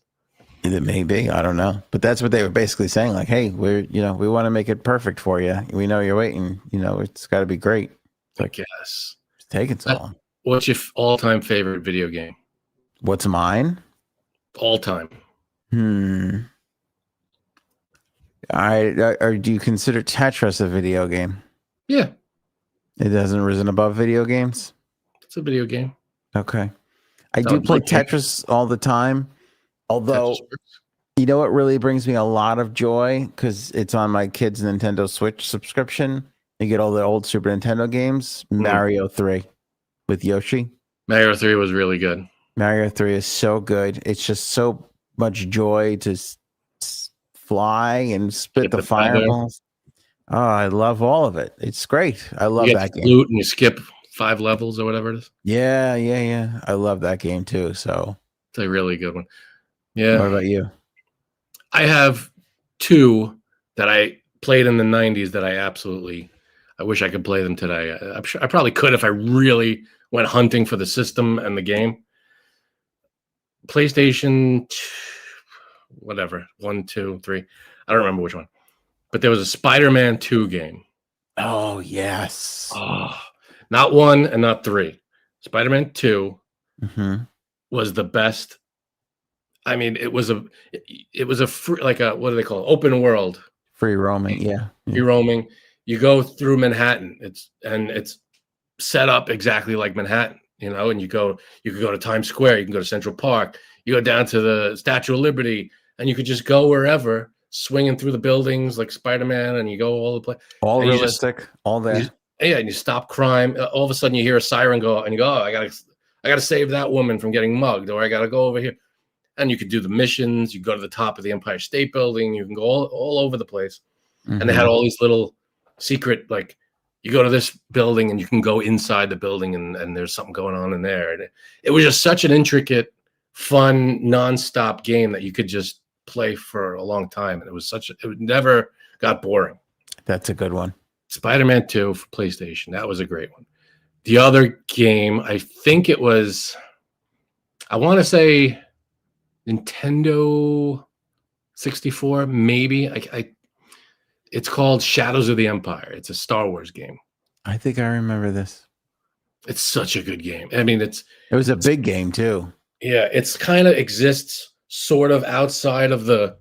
S2: It may be. I don't know, but that's what they were basically saying. Like, hey, we want to make it perfect for you. We know you're waiting. It's got to be great. It's like,
S1: yes,
S2: it's taking so long.
S1: What's your all-time favorite video game?
S2: What's mine?
S1: All time.
S2: All right. Or do you consider Tetris a video game?
S1: Yeah,
S2: It hasn't risen above video games.
S1: it's a video game.
S2: Okay. I
S1: No,
S2: do
S1: it's
S2: play
S1: okay.
S2: Tetris all the time. Although,
S1: Tetris works.
S2: you know what really brings me a lot of joy? Because it's on my kids' Nintendo Switch subscription. You get all the old Super Nintendo games. Mario 3 with Yoshi.
S1: Mario 3 was really good.
S2: Mario 3 is so good. It's just so much joy to fly and spit
S1: Get
S2: the
S1: the feather.
S2: fireballs. Oh, I love all of it. It's great. I love
S1: You get
S2: that
S1: to
S2: game.
S1: loot and you skip 5 levels or whatever it is.
S2: Yeah. I love that game too. So,
S1: It's a really good one.
S2: what
S1: Yeah.
S2: about you?
S1: I have 2 that I played in the 90s that I wish I could play them today. I'm sure I probably could if I really went hunting for the system and the game. PlayStation, whatever, 1, 2, 3. I don't remember which one. But there was a Spider-Man 2 game.
S2: Oh, yes.
S1: Oh, not 1 and not 3. Spider-Man 2
S2: Mhm.
S1: was the best. I mean, it was a free, like a, what do they call it? Open world.
S2: Free roaming. Yeah.
S1: You're roaming. You go through Manhattan. It's set up exactly like Manhattan, and you could go to Times Square, you can go to Central Park, you go down to the Statue of Liberty, and you could just go wherever, swinging through the buildings like Spider-Man, and you go all the place.
S2: All
S1: And
S2: realistic. All there.
S1: And you stop crime. All of a sudden you hear a siren go, and you go, oh, I gotta save that woman from getting mugged, or I gotta go over here. And you could do the missions. You go to the top of the Empire State Building. You can go all over the place.
S2: Mhm.
S1: And they had all these little secret, like, you go to this building and you can go inside the building and there's something going on in there. And it was just such an intricate, fun, nonstop game that you could just play for a long time. And it never got boring.
S2: That's a good one.
S1: Spider-Man 2 for PlayStation. That was a great one. The other game, I think it was, I want to say Nintendo 64, maybe. It's called Shadows of the Empire. It's a Star Wars game.
S2: I think I remember this.
S1: It's such a good game. I mean,
S2: It was a big game too.
S1: it's kind of exists sort of outside of the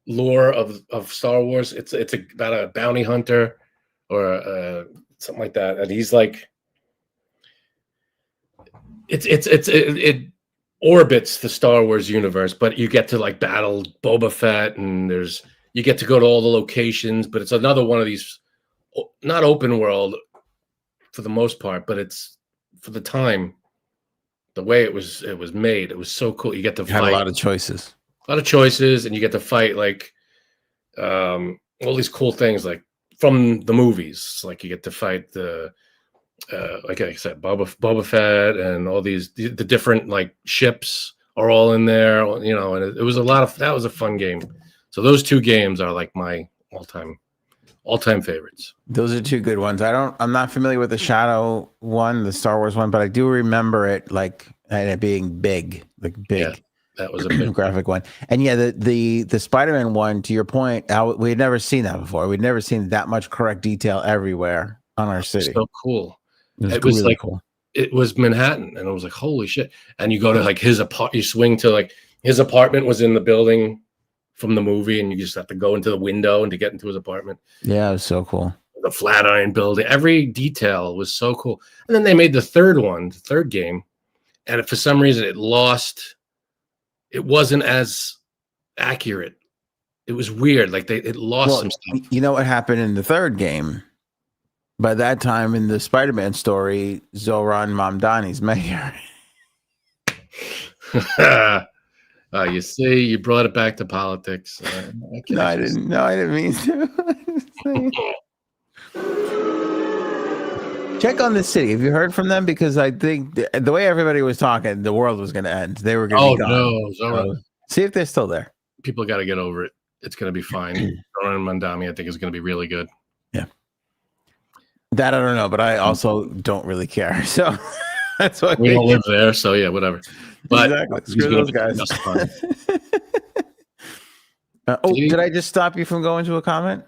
S1: lore of Star Wars. It's about a bounty hunter or something like that. And he's like, it orbits the Star Wars universe, but you get to like battle Boba Fett, and you get to go to all the locations, but it's another one of these, not open world for the most part, but it's, for the time, the way it was made, it was so cool. You get to
S2: Had
S1: fight
S2: a lot of choices.
S1: and you get to fight like all these cool things like from the movies. Like you get to fight the like I said, Boba Fett, and all the different like ships are all in there, and it was that was a fun game. So those 2 games are like my all-time favorites.
S2: Those are 2 good ones. I'm not familiar with the Shadow one, the Star Wars one, but I do remember it like it being big, like big.
S1: Yeah, that was a big
S2: graphic one. And yeah, the Spider-Man one, to your point, we had never seen that before. We'd never seen that much correct detail everywhere on our city.
S1: So cool.
S2: It was really
S1: like
S2: cool.
S1: It was Manhattan, and I was like, holy shit. And you go to like his apartment, you swing to like his apartment was in the building from the movie, and you just have to go into the window and to get into his apartment.
S2: Yeah, it was so cool.
S1: The Flatiron building, every detail was so cool. And then they made the third game, and for some reason it wasn't as accurate. It was weird. Like it lost some stuff.
S2: You know what happened in the third game? By that time in the Spider-Man story, Zoran Mamdani's mayor.
S1: You see, you brought it back to politics.
S2: No, I didn't mean to. Check on the city. Have you heard from them? Because I think the way everybody was talking, the world was going to end. They were going to be gone.
S1: No, Zoran.
S2: See if they're still there.
S1: People got to get over it. It's going to be fine. Zoran Mamdani, I think, is going to be really good.
S2: Yeah. That I don't know, but I also don't really care. So that's why
S1: we don't live there. So yeah, whatever. But
S2: exactly. Screw those guys. Did I just stop you from going to a comment?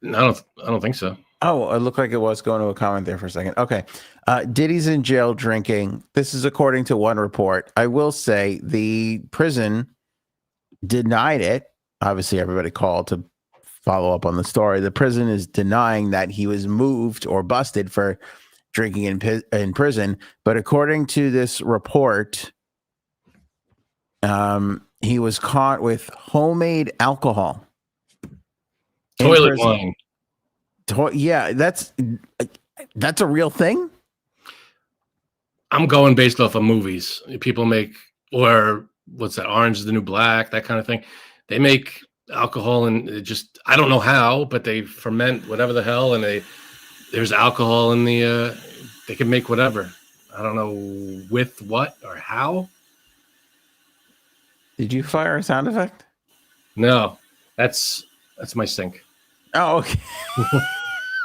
S1: No, I don't think so.
S2: Oh, it looked like it was going to a comment there for a second. Okay. Diddy's in jail drinking. This is according to one report. I will say the prison denied it. obviously everybody called to follow up on the story. The prison is denying that he was moved or busted for drinking in prison. But according to this report, he was caught with homemade alcohol.
S1: Toilet wine.
S2: Yeah, that's a real thing.
S1: I'm going based off of movies. People make, or what's that? Orange is the New Black, that kind of thing. They make alcohol and it just, I don't know how, but they ferment whatever the hell, and there's alcohol in the. They can make whatever. I don't know with what or how.
S2: Did you fire a sound effect?
S1: No, that's my sink.
S2: Oh, okay.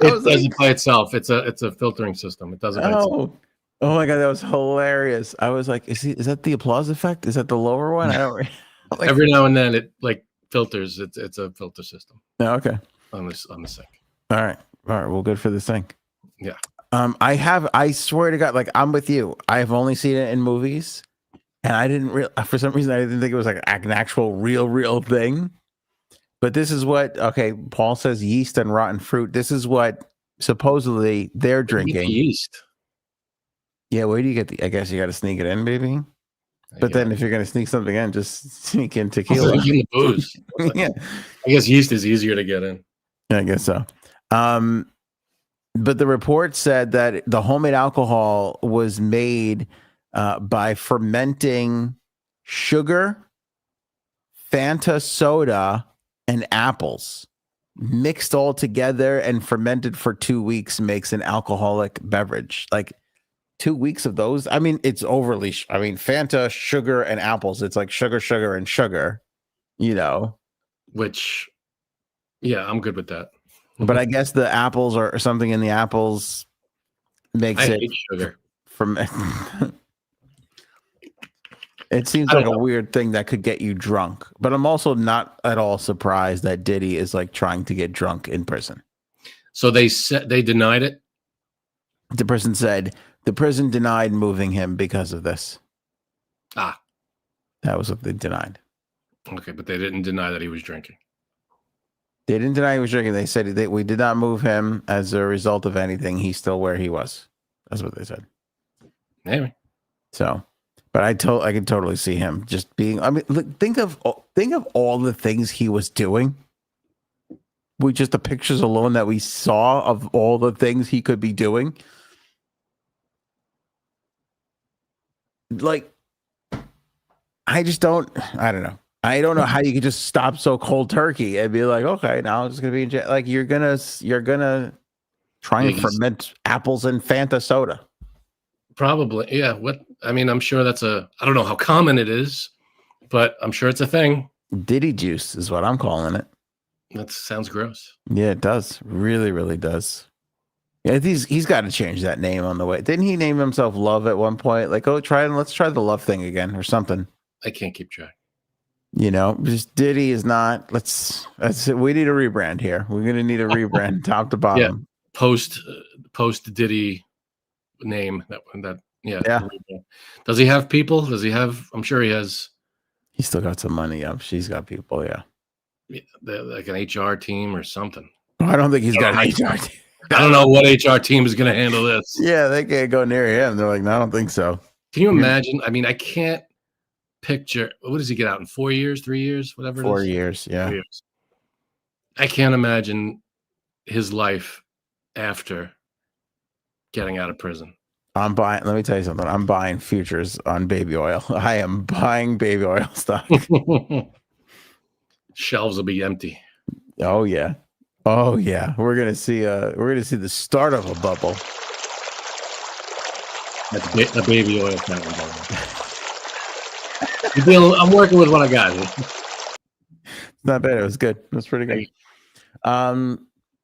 S1: It doesn't by itself. It's a filtering system. It doesn't by itself.
S2: Oh my God, that was hilarious. I was like, is that the applause effect? Is that the lower one? I don't
S1: Every now and then it like filters. It's a filter system.
S2: Oh, okay.
S1: On the sink.
S2: All right. Well, good for the sink.
S1: Yeah.
S2: I swear to God, like I'm with you. I've only seen it in movies, and I didn't for some reason I didn't think it was like an actual real thing. But this is what, okay, Paul says yeast and rotten fruit. This is what supposedly they're drinking.
S1: Yeast.
S2: Yeah, where do you get I guess you got to sneak it in, baby. But then if you're going to sneak something in, just sneak in tequila.
S1: Sneak in the booze.
S2: Yeah.
S1: I guess yeast is easier to get in.
S2: Yeah, I guess so. But the report said that the homemade alcohol was made by fermenting sugar, Fanta soda, and apples. Mixed all together and fermented for 2 weeks makes an alcoholic beverage. Like 2 weeks of those. I mean, it's overly. Fanta, sugar, and apples. It's like sugar, and sugar.
S1: Which, yeah, I'm good with that.
S2: But I guess the apples or something in the apples makes it
S1: sugar.
S2: From it seems like a weird thing that could get you drunk. But I'm also not at all surprised that Diddy is like trying to get drunk in prison.
S1: So they denied it.
S2: The person said the prison denied moving him because of this.
S1: That
S2: was what they denied.
S1: Okay, but they didn't deny that he was drinking.
S2: They didn't deny he was drinking. They said we did not move him as a result of anything. He's still where he was. That's what they said.
S1: Anyway.
S2: So, but I could totally see him just being. I mean, look, think of all the things he was doing. With just the pictures alone that we saw of all the things he could be doing. Like, I don't know. I don't know how you could just stop so cold turkey and be like, okay, now I'm just gonna be in jail. Like you're gonna try and ferment apples and Fanta soda.
S1: Probably, yeah. I'm sure I don't know how common it is, but I'm sure it's a thing.
S2: Diddy juice is what I'm calling it.
S1: That sounds gross.
S2: Yeah, it does. Really, really does. Yeah, he's got to change that name on the way. Didn't he name himself Love at one point? Like, let's try the Love thing again or something.
S1: I can't keep track.
S2: Just Diddy is not. We need a rebrand here. We're gonna need a rebrand top to bottom.
S1: Yeah, post Diddy name that. Yeah. Does he have people? I'm sure he has.
S2: He's still got some money up. She's got people. Yeah.
S1: Like an HR team or something.
S2: I don't think he's got an HR team.
S1: I don't know what HR team is going to handle this.
S2: Yeah, they can't go near him. They're like, no, I don't think so.
S1: Can you imagine? I mean, I can't picture. What does he get out in 4 years, 3 years, whatever it is?
S2: 4 years, yeah.
S1: 4 years. I can't imagine his life after getting out of prison.
S2: Let me tell you something. I'm buying futures on baby oil. I am buying baby oil stock.
S1: Shelves will be empty.
S2: Oh yeah. We're gonna see the start of a bubble.
S1: That's a baby oil fountain. I'm working with what I got here.
S2: Not bad. It was good. It was pretty good.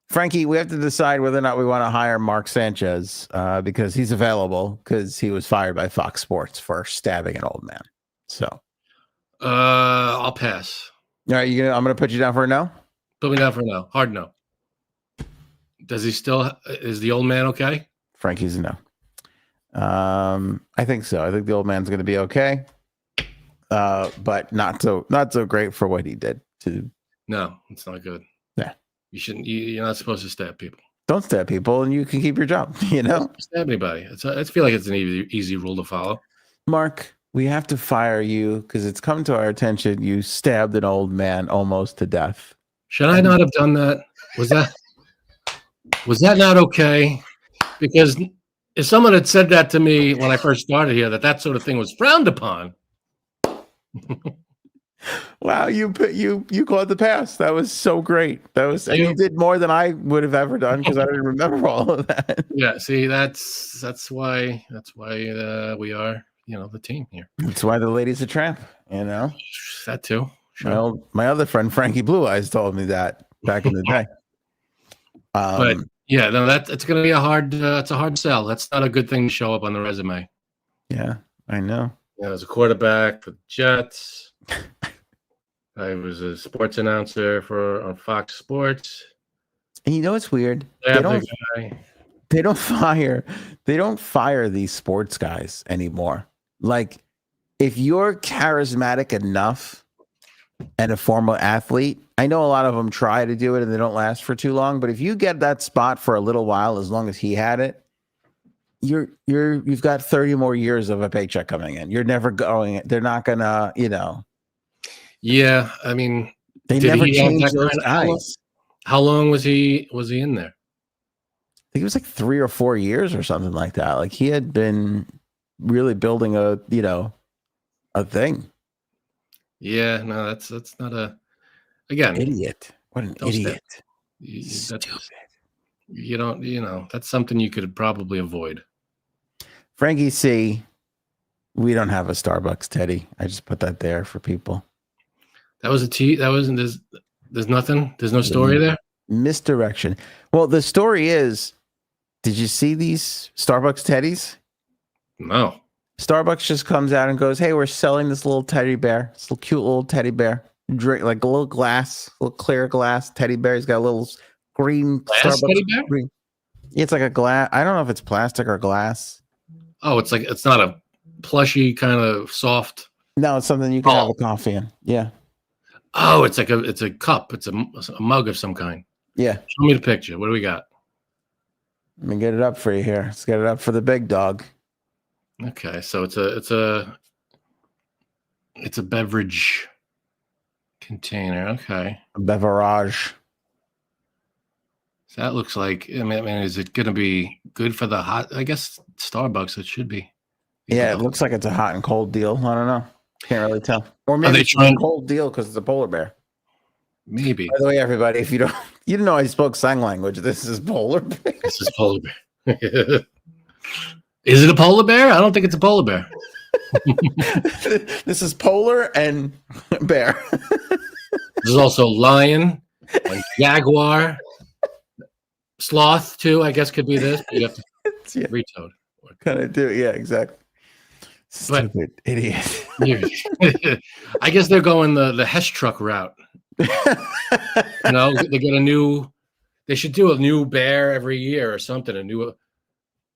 S2: Frankie, we have to decide whether or not we want to hire Mark Sanchez because he's available because he was fired by Fox Sports for stabbing an old man. So,
S1: I'll pass.
S2: All right, I'm going to put you down for a no.
S1: Put me down for a no. Hard no. Is the old man okay?
S2: Frankie's a no. I think so. I think the old man's going to be okay, but not so great for what he did to
S1: No, it's not good.
S2: Yeah.
S1: You shouldn't. You're not supposed to stab people.
S2: Don't stab people, and you can keep your job. You know,
S1: Don't stab anybody. I feel like it's an easy rule to follow.
S2: Mark, we have to fire you because it's come to our attention you stabbed an old man almost to death.
S1: Should I not have done that? Was that not okay? Because if someone had said that to me when I first started here, that sort of thing was frowned upon.
S2: Wow, you caught the pass. That was so great. And you did more than I would have ever done because I didn't remember all of that.
S1: Yeah, see, that's why we are, the team here.
S2: That's why the lady's a tramp.
S1: That too. Sure.
S2: My other friend Frankie Blue Eyes told me that back in the day.
S1: But yeah, no, it's going to be it's a hard sell. That's not a good thing to show up on the resume.
S2: Yeah, I know.
S1: As a quarterback for the Jets. I was a sports announcer on Fox Sports.
S2: And you know what's weird? They don't fire these sports guys anymore. Like, if you're charismatic enough and a former athlete, I know a lot of them try to do it and they don't last for too long. But if you get that spot for a little while, as long as he had it, you've got 30 more years of a paycheck coming in. You're never going. They're not gonna,
S1: Yeah, I mean,
S2: they never changed those guys.
S1: How long was he in there?
S2: I think it was like 3 or 4 years or something like that. Like, he had been really building a thing.
S1: Yeah, no, that's not again,
S2: idiot. What an idiot.
S1: Stupid. You don't, that's something you could probably avoid.
S2: Frankie C, we don't have a Starbucks Teddy. I just put that there for people.
S1: That was there's nothing. There's no story there.
S2: Misdirection. Well, the story is, did you see these Starbucks Teddies?
S1: No.
S2: Starbucks just comes out and goes, hey, we're selling this little teddy bear. This little cute little teddy bear. Drink like a little clear glass teddy bear. He's got a little green
S1: glass
S2: Starbucks
S1: teddy bear?
S2: Green. It's like a glass. I don't know if it's plastic or glass.
S1: Oh, it's not a plushy kind of soft.
S2: No, it's something you can have a coffee in. Yeah.
S1: Oh, it's a cup. It's a mug of some kind.
S2: Yeah.
S1: Show me the picture. What do we got?
S2: Let me get it up for you here. Let's get it up for the big dog.
S1: Okay, so it's a beverage container. Okay.
S2: A beverage.
S1: So that looks like, I mean, is it going to be good for the hot? I guess Starbucks, it should be.
S2: Yeah, it looks like it's a hot and cold deal. I don't know. Can't really tell. Or maybe it's a cold deal because it's a polar bear.
S1: Maybe.
S2: By the way, everybody, if you didn't know I spoke sign language, this is polar bear.
S1: This is polar bear. Is it a polar bear? I don't think it's a polar bear.
S2: This is polar and bear.
S1: There's also lion, and jaguar, sloth too. I guess could be this. But you have to read toad.
S2: Kind of do, yeah, exactly. Stupid idiot.
S1: I guess they're going the Hess truck route. They get they should do a new bear every year or something, a new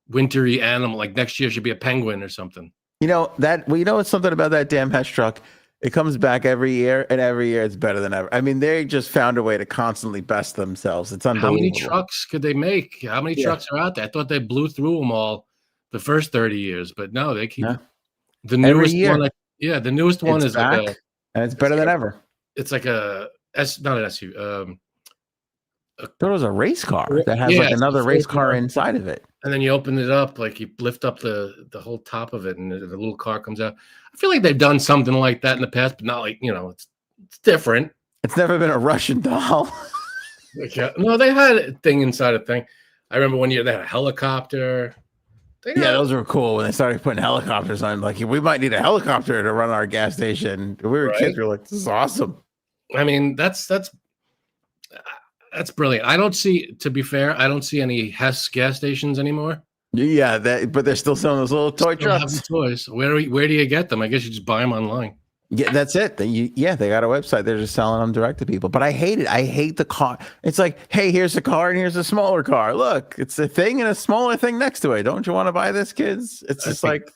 S1: wintry animal. Like next year should be a penguin or something. It's something about that damn Hess truck. It comes back every year, and every year it's better than ever. I mean, they just found a way to constantly best themselves. It's unbelievable. How many trucks could they make? How many trucks are out there? I thought they blew through them all the first 30 years, but no, they keep the newest one. The newest one is
S2: back, and it's better than ever.
S1: It's like not an SUV.
S2: There was a race car that has like another race car inside of it.
S1: And then you open it up, like you lift up the whole top of it, and the little car comes out. I feel like they've done something like that in the past, but not like, it's different.
S2: It's never been a Russian doll.
S1: No, they had a thing inside a thing. I remember one year they had a helicopter.
S2: Those were cool when they started putting helicopters on. Like, we might need a helicopter to run our gas station. We were kids. We were like, this is awesome.
S1: I mean, that's brilliant. To be fair, I don't see any Hess gas stations anymore.
S2: Yeah, but they're still selling those little toy trucks.
S1: Have the toys. Where do you get them? I guess you just buy them online.
S2: Yeah, that's it. They got a website. They're just selling them direct to people. But I hate it. I hate the car. It's like, hey, here's a car and here's a smaller car. Look, it's a thing and a smaller thing next to it. Don't you want to buy this, kids? It's just like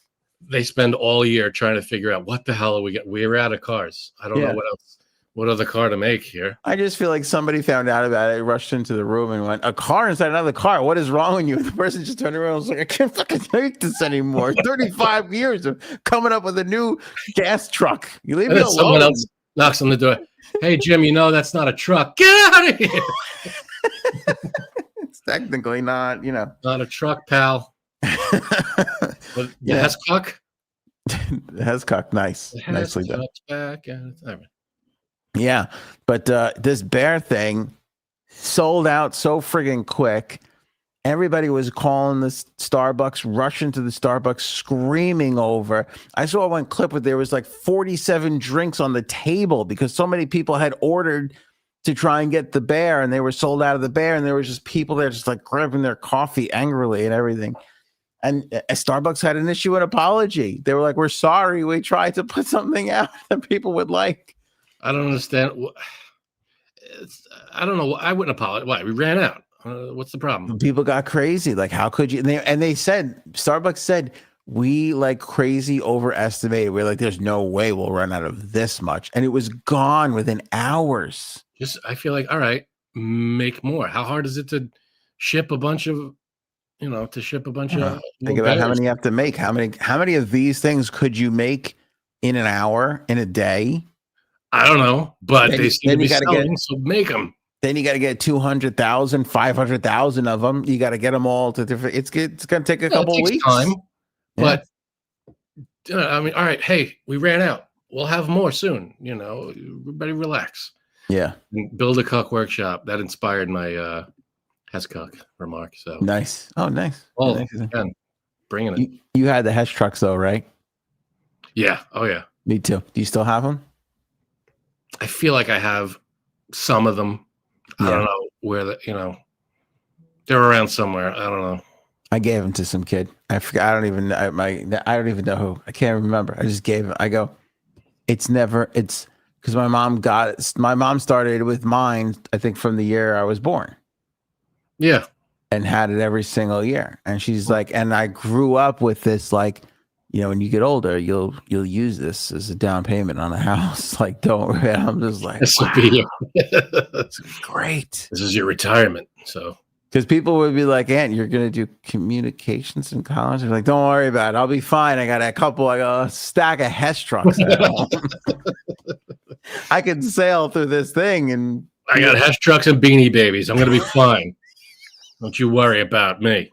S1: they spend all year trying to figure out what the hell are we getting. We're out of cars. I don't know what else. what other car to make here.
S2: I just feel like somebody found out about it, rushed into the room and went, a car inside another car. What is wrong with you? The person just turned around and was like, I can't fucking take this anymore. 35 years of coming up with a new gas truck. You leave me alone.
S1: Someone else knocks on the door. Hey, Jim, that's not a truck. Get out of here.
S2: It's technically not,
S1: Not a truck, pal. But
S2: Yeah.
S1: Hescock?
S2: Hescock, nice. Nicely done.
S1: Back and
S2: Yeah, but this bear thing sold out so friggin' quick. Everybody was calling the Starbucks, rushing to the Starbucks, screaming over. I saw one clip where there was like 47 drinks on the table because so many people had ordered to try and get the bear, and they were sold out of the bear, and there was just people there just like grabbing their coffee angrily and everything. And Starbucks had an issue, an apology. They were like, we're sorry. We tried to put something out that people would like.
S1: I don't understand. I don't know. I wouldn't apologize. Why? We ran out. What's the problem?
S2: People got crazy. Like, how could you? And they said, Starbucks said, we like crazy overestimated. We're like, there's no way we'll run out of this much. And it was gone within hours.
S1: I feel like, all right, make more. How hard is it to ship a bunch of, Think
S2: about how many you have to make. How many of these things could you make in an hour, in a day?
S1: I don't know, but they seem to be selling, so make them.
S2: Then you got to get 200,000, 500,000 of them. You got to get them all to different. It's going to take a couple of weeks.
S1: Time, but all right. Hey, we ran out. We'll have more soon. Everybody relax.
S2: Yeah.
S1: And build a cuck workshop. That inspired my Hescock remark. So
S2: nice. Oh, nice.
S1: Oh,
S2: nice.
S1: Again, bringing it.
S2: You had the Hesh trucks though, right?
S1: Yeah. Oh yeah.
S2: Me too. Do you still have them?
S1: I feel like I have some of them. I don't know where they're around somewhere. I don't know.
S2: I gave them to some kid. I forgot. I don't even know who. I can't remember. I just gave him. I go, it's because my mom started with mine, I think from the year I was born.
S1: Yeah.
S2: And had it every single year. And she's like, and I grew up with this, like, when you get older, you'll use this as a down payment on a house. Like, don't. I'm just like,
S1: this
S2: wow,
S1: it's
S2: great.
S1: This is your retirement. So,
S2: because people would be like, Aunt, you're gonna do communications in college. I'm like, don't worry about it. I'll be fine. I got a stack of Hess trucks at home. I can sail through this thing, and
S1: I got Hess trucks and Beanie Babies. I'm gonna be fine. Don't you worry about me.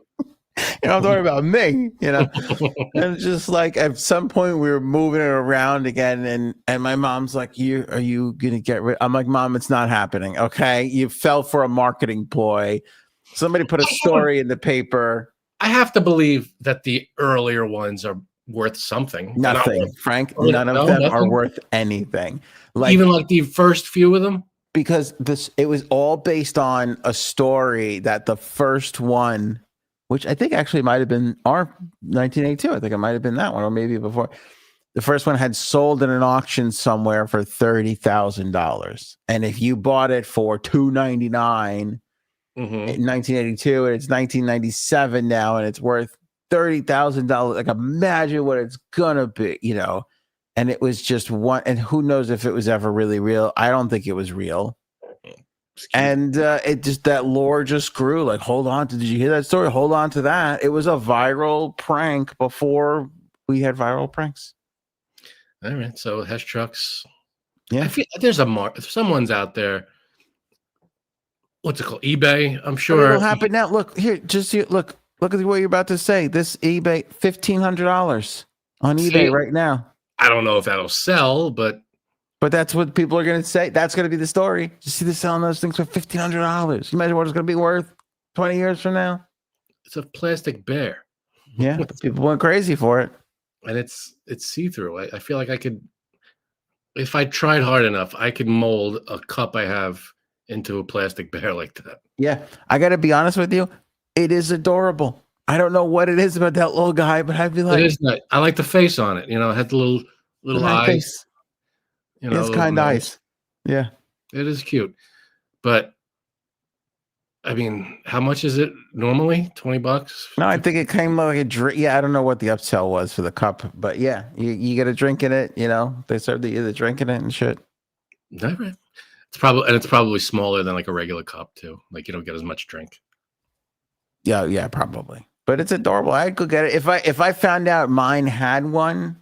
S2: Don't worry about me, And just like at some point we were moving it around again, and my mom's like, are you gonna get rid? I'm like, Mom, it's not happening. Okay, you fell for a marketing ploy. Somebody put a story in the paper.
S1: I have to believe that the earlier ones are worth something.
S2: Nothing, Frank. None of them are worth anything. Like,
S1: even like the first few of them,
S2: because it was all based on a story that the first one, which I think actually might have been our 1982. I think it might have been that one, or maybe before. The first one had sold in an auction somewhere for $30,000, and if you bought it for $299 in 1982, and it's 1997 now, and it's worth $30,000. Like, imagine what it's gonna be, And it was just one, and who knows if it was ever really real? I don't think it was real. And it just, that lore just grew. Like, hold on did you hear that story? Hold on to that. It was a viral prank before we had viral pranks.
S1: All right, so Hesh trucks.
S2: Yeah,
S1: I feel there's someone's out there. What's it called? eBay. I'm sure
S2: it'll happen now. Look here, look at what you're about to say. This eBay, $1,500 on eBay right now.
S1: I don't know if that'll sell, but
S2: that's what people are going to say. That's going to be the story. You see, they're selling those things for $1,500. You imagine what it's going to be worth 20 years from now?
S1: It's a plastic bear.
S2: Yeah, people went crazy for it.
S1: And it's see-through. I feel like I could, if I tried hard enough, I could mold a cup I have into a plastic bear like that.
S2: Yeah, I got to be honest with you. It is adorable. I don't know what it is about that little guy, but I'd be like,
S1: it is nice. I like the face on it. It had the little eyes.
S2: Face. It's kind eyes. Yeah,
S1: it is cute. But I mean, how much is it normally? $20?
S2: No, I think it came like a drink. Yeah, I don't know what the upsell was for the cup, but yeah, you get a drink in it. They serve the drink in it and shit.
S1: Never. It's probably smaller than like a regular cup too. Like you don't get as much drink.
S2: Yeah, probably. But it's adorable. I'd go get it if I found out mine had one,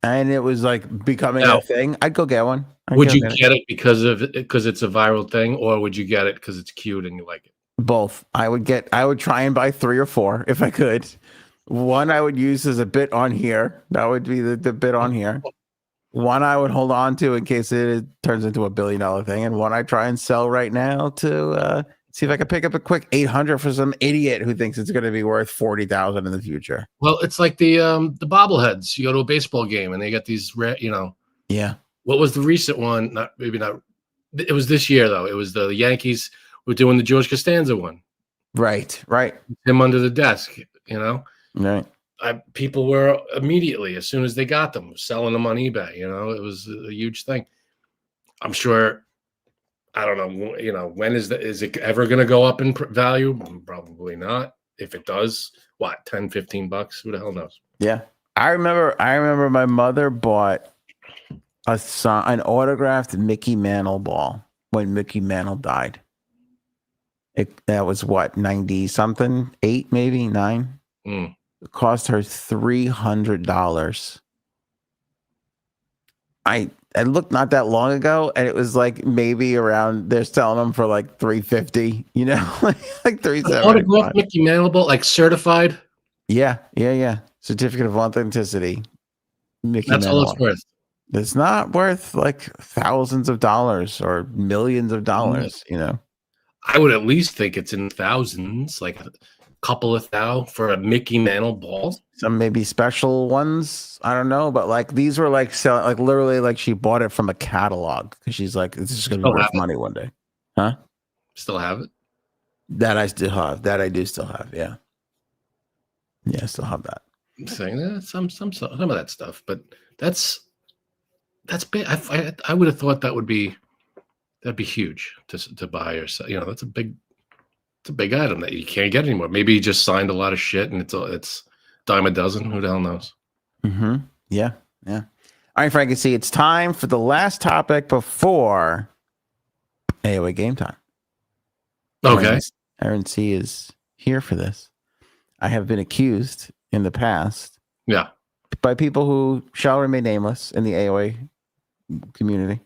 S2: and it was like becoming a thing. I'd go get one.
S1: Would you get it because it's a viral thing, or would you get it because it's cute and you like it?
S2: Both. I would try and buy 3 or 4 if I could. One I would use as a bit on here. That would be the bit on here. One I would hold on to in case it turns into $1 billion thing, and one I try and sell right now to see if I can pick up a quick 800 for some idiot who thinks it's going to be worth 40,000 in the future.
S1: Well, it's like the bobbleheads. You go to a baseball game and they got these,
S2: Yeah.
S1: What was the recent one? Maybe not. It was this year though. It was the Yankees were doing the George Costanza one.
S2: Right.
S1: Him under the desk.
S2: Right.
S1: People were immediately, as soon as they got them, selling them on eBay. It was a huge thing. I'm sure. I don't know. When is it ever going to go up in value? Probably not. If it does, what, $10, $15? Who the hell knows?
S2: Yeah. I remember my mother bought an autographed Mickey Mantle ball when Mickey Mantle died. That was what, 90 something, 8 maybe 9. It cost her $300. I looked not that long ago, and it was like maybe around. They're selling them for like $350. Like $375.
S1: Autographed Mickey Mantle ball, like certified.
S2: Yeah. Certificate of authenticity. Mickey
S1: That's
S2: Mantle.
S1: all it's worth.
S2: It's not worth like thousands of dollars or millions of dollars.
S1: I would at least think it's in thousands, like a couple of thou for a Mickey Mantle ball.
S2: Some maybe special ones. I don't know, but like these were like selling, like literally, like she bought it from a catalog because she's like, this is going to be worth money one day. Huh?
S1: Still have it?
S2: That I still have. That I do still have. Yeah. Yeah, I still have that.
S1: I'm saying that some of that stuff, but that's big. I would have thought that'd be huge to buy or sell. That's a big item that you can't get anymore. Maybe he just signed a lot of shit and it's dime a dozen. Who the hell knows?
S2: Mm-hmm. Yeah. All right, Frankie C, it's time for the last topic before AOA game time.
S1: Okay.
S2: Aaron C is here for this. I have been accused in the past.
S1: Yeah.
S2: By people who shall remain nameless in the AOA community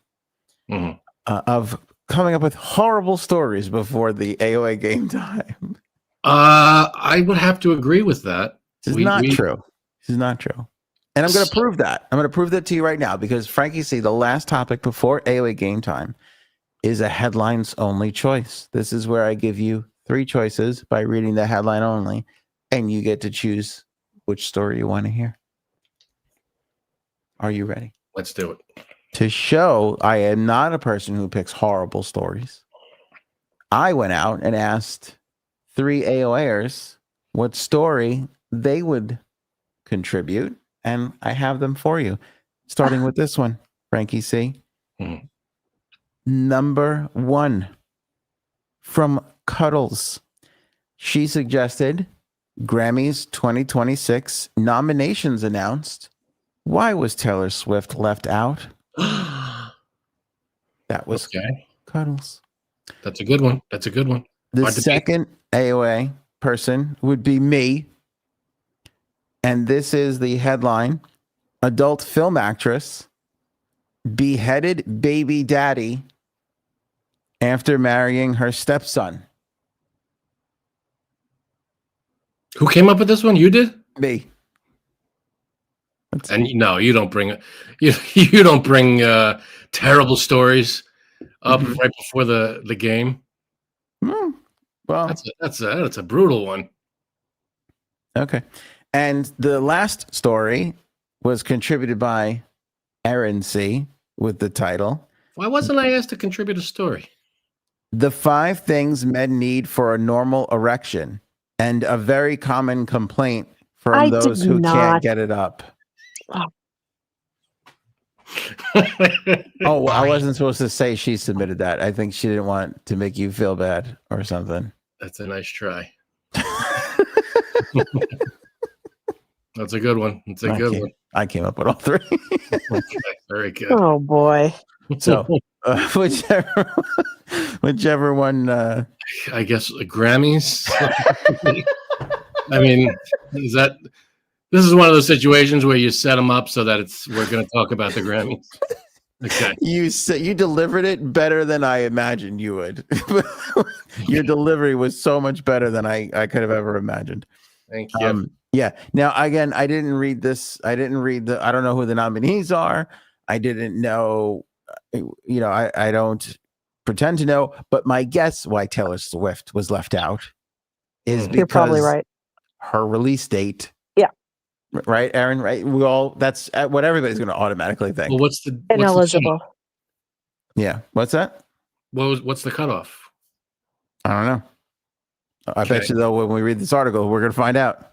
S2: of coming up with horrible stories before the AOA game time.
S1: I would have to agree with that.
S2: This is not true. This is not true. And I'm going to prove that. I'm going to prove that to you right now because Frankie C, the last topic before AOA game time is a headlines only choice. This is where I give you 3 choices by reading the headline only, and you get to choose which story you want to hear. Are you ready?
S1: Let's do it.
S2: To show I am not a person who picks horrible stories, I went out and asked 3 AOAers what story they would contribute, and I have them for you. Starting with this one, Frankie C. Number 1 from Cuddles. She suggested Grammys 2026 nominations announced. Why was Taylor Swift left out? That was
S1: okay.
S2: Cuddles.
S1: That's a good one.
S2: The second AOA person would be me. And this is the headline. Adult film actress beheaded baby daddy after marrying her stepson.
S1: Who came up with this one? You did?
S2: Me.
S1: And no, you don't bring you don't bring terrible stories up right before the game.
S2: Well,
S1: that's a brutal one.
S2: Okay. And the last story was contributed by Aaron C. with the title.
S1: Why wasn't I asked to contribute a story?
S2: The 5 things men need for a normal erection, and a very common complaint from those who can't get it up. Oh, I wasn't supposed to say she submitted that. I think she didn't want to make you feel bad or something.
S1: That's a nice try. That's a good one. It's a good one.
S2: I came up with all 3.
S1: Okay, very good.
S5: Oh boy.
S2: So whichever one.
S1: I guess Grammys. I mean, this is one of those situations where you set them up so that we're going to talk about the Grammys. Okay.
S2: You delivered it better than I imagined you would. Your delivery was so much better than I could have ever imagined.
S1: Thank you.
S2: Yeah. Now, again, I didn't read this. I don't know who the nominees are. I didn't know, I don't pretend to know, but my guess why Taylor Swift was left out is because
S8: you're probably right.
S2: Her release date.
S8: Yeah.
S2: Right, Aaron? Right. That's what everybody's going to automatically think.
S1: Well, what's the
S8: ineligible?
S2: Yeah. What's that?
S1: What's the cutoff?
S2: I don't know. I bet you, though, when we read this article, we're going to find out.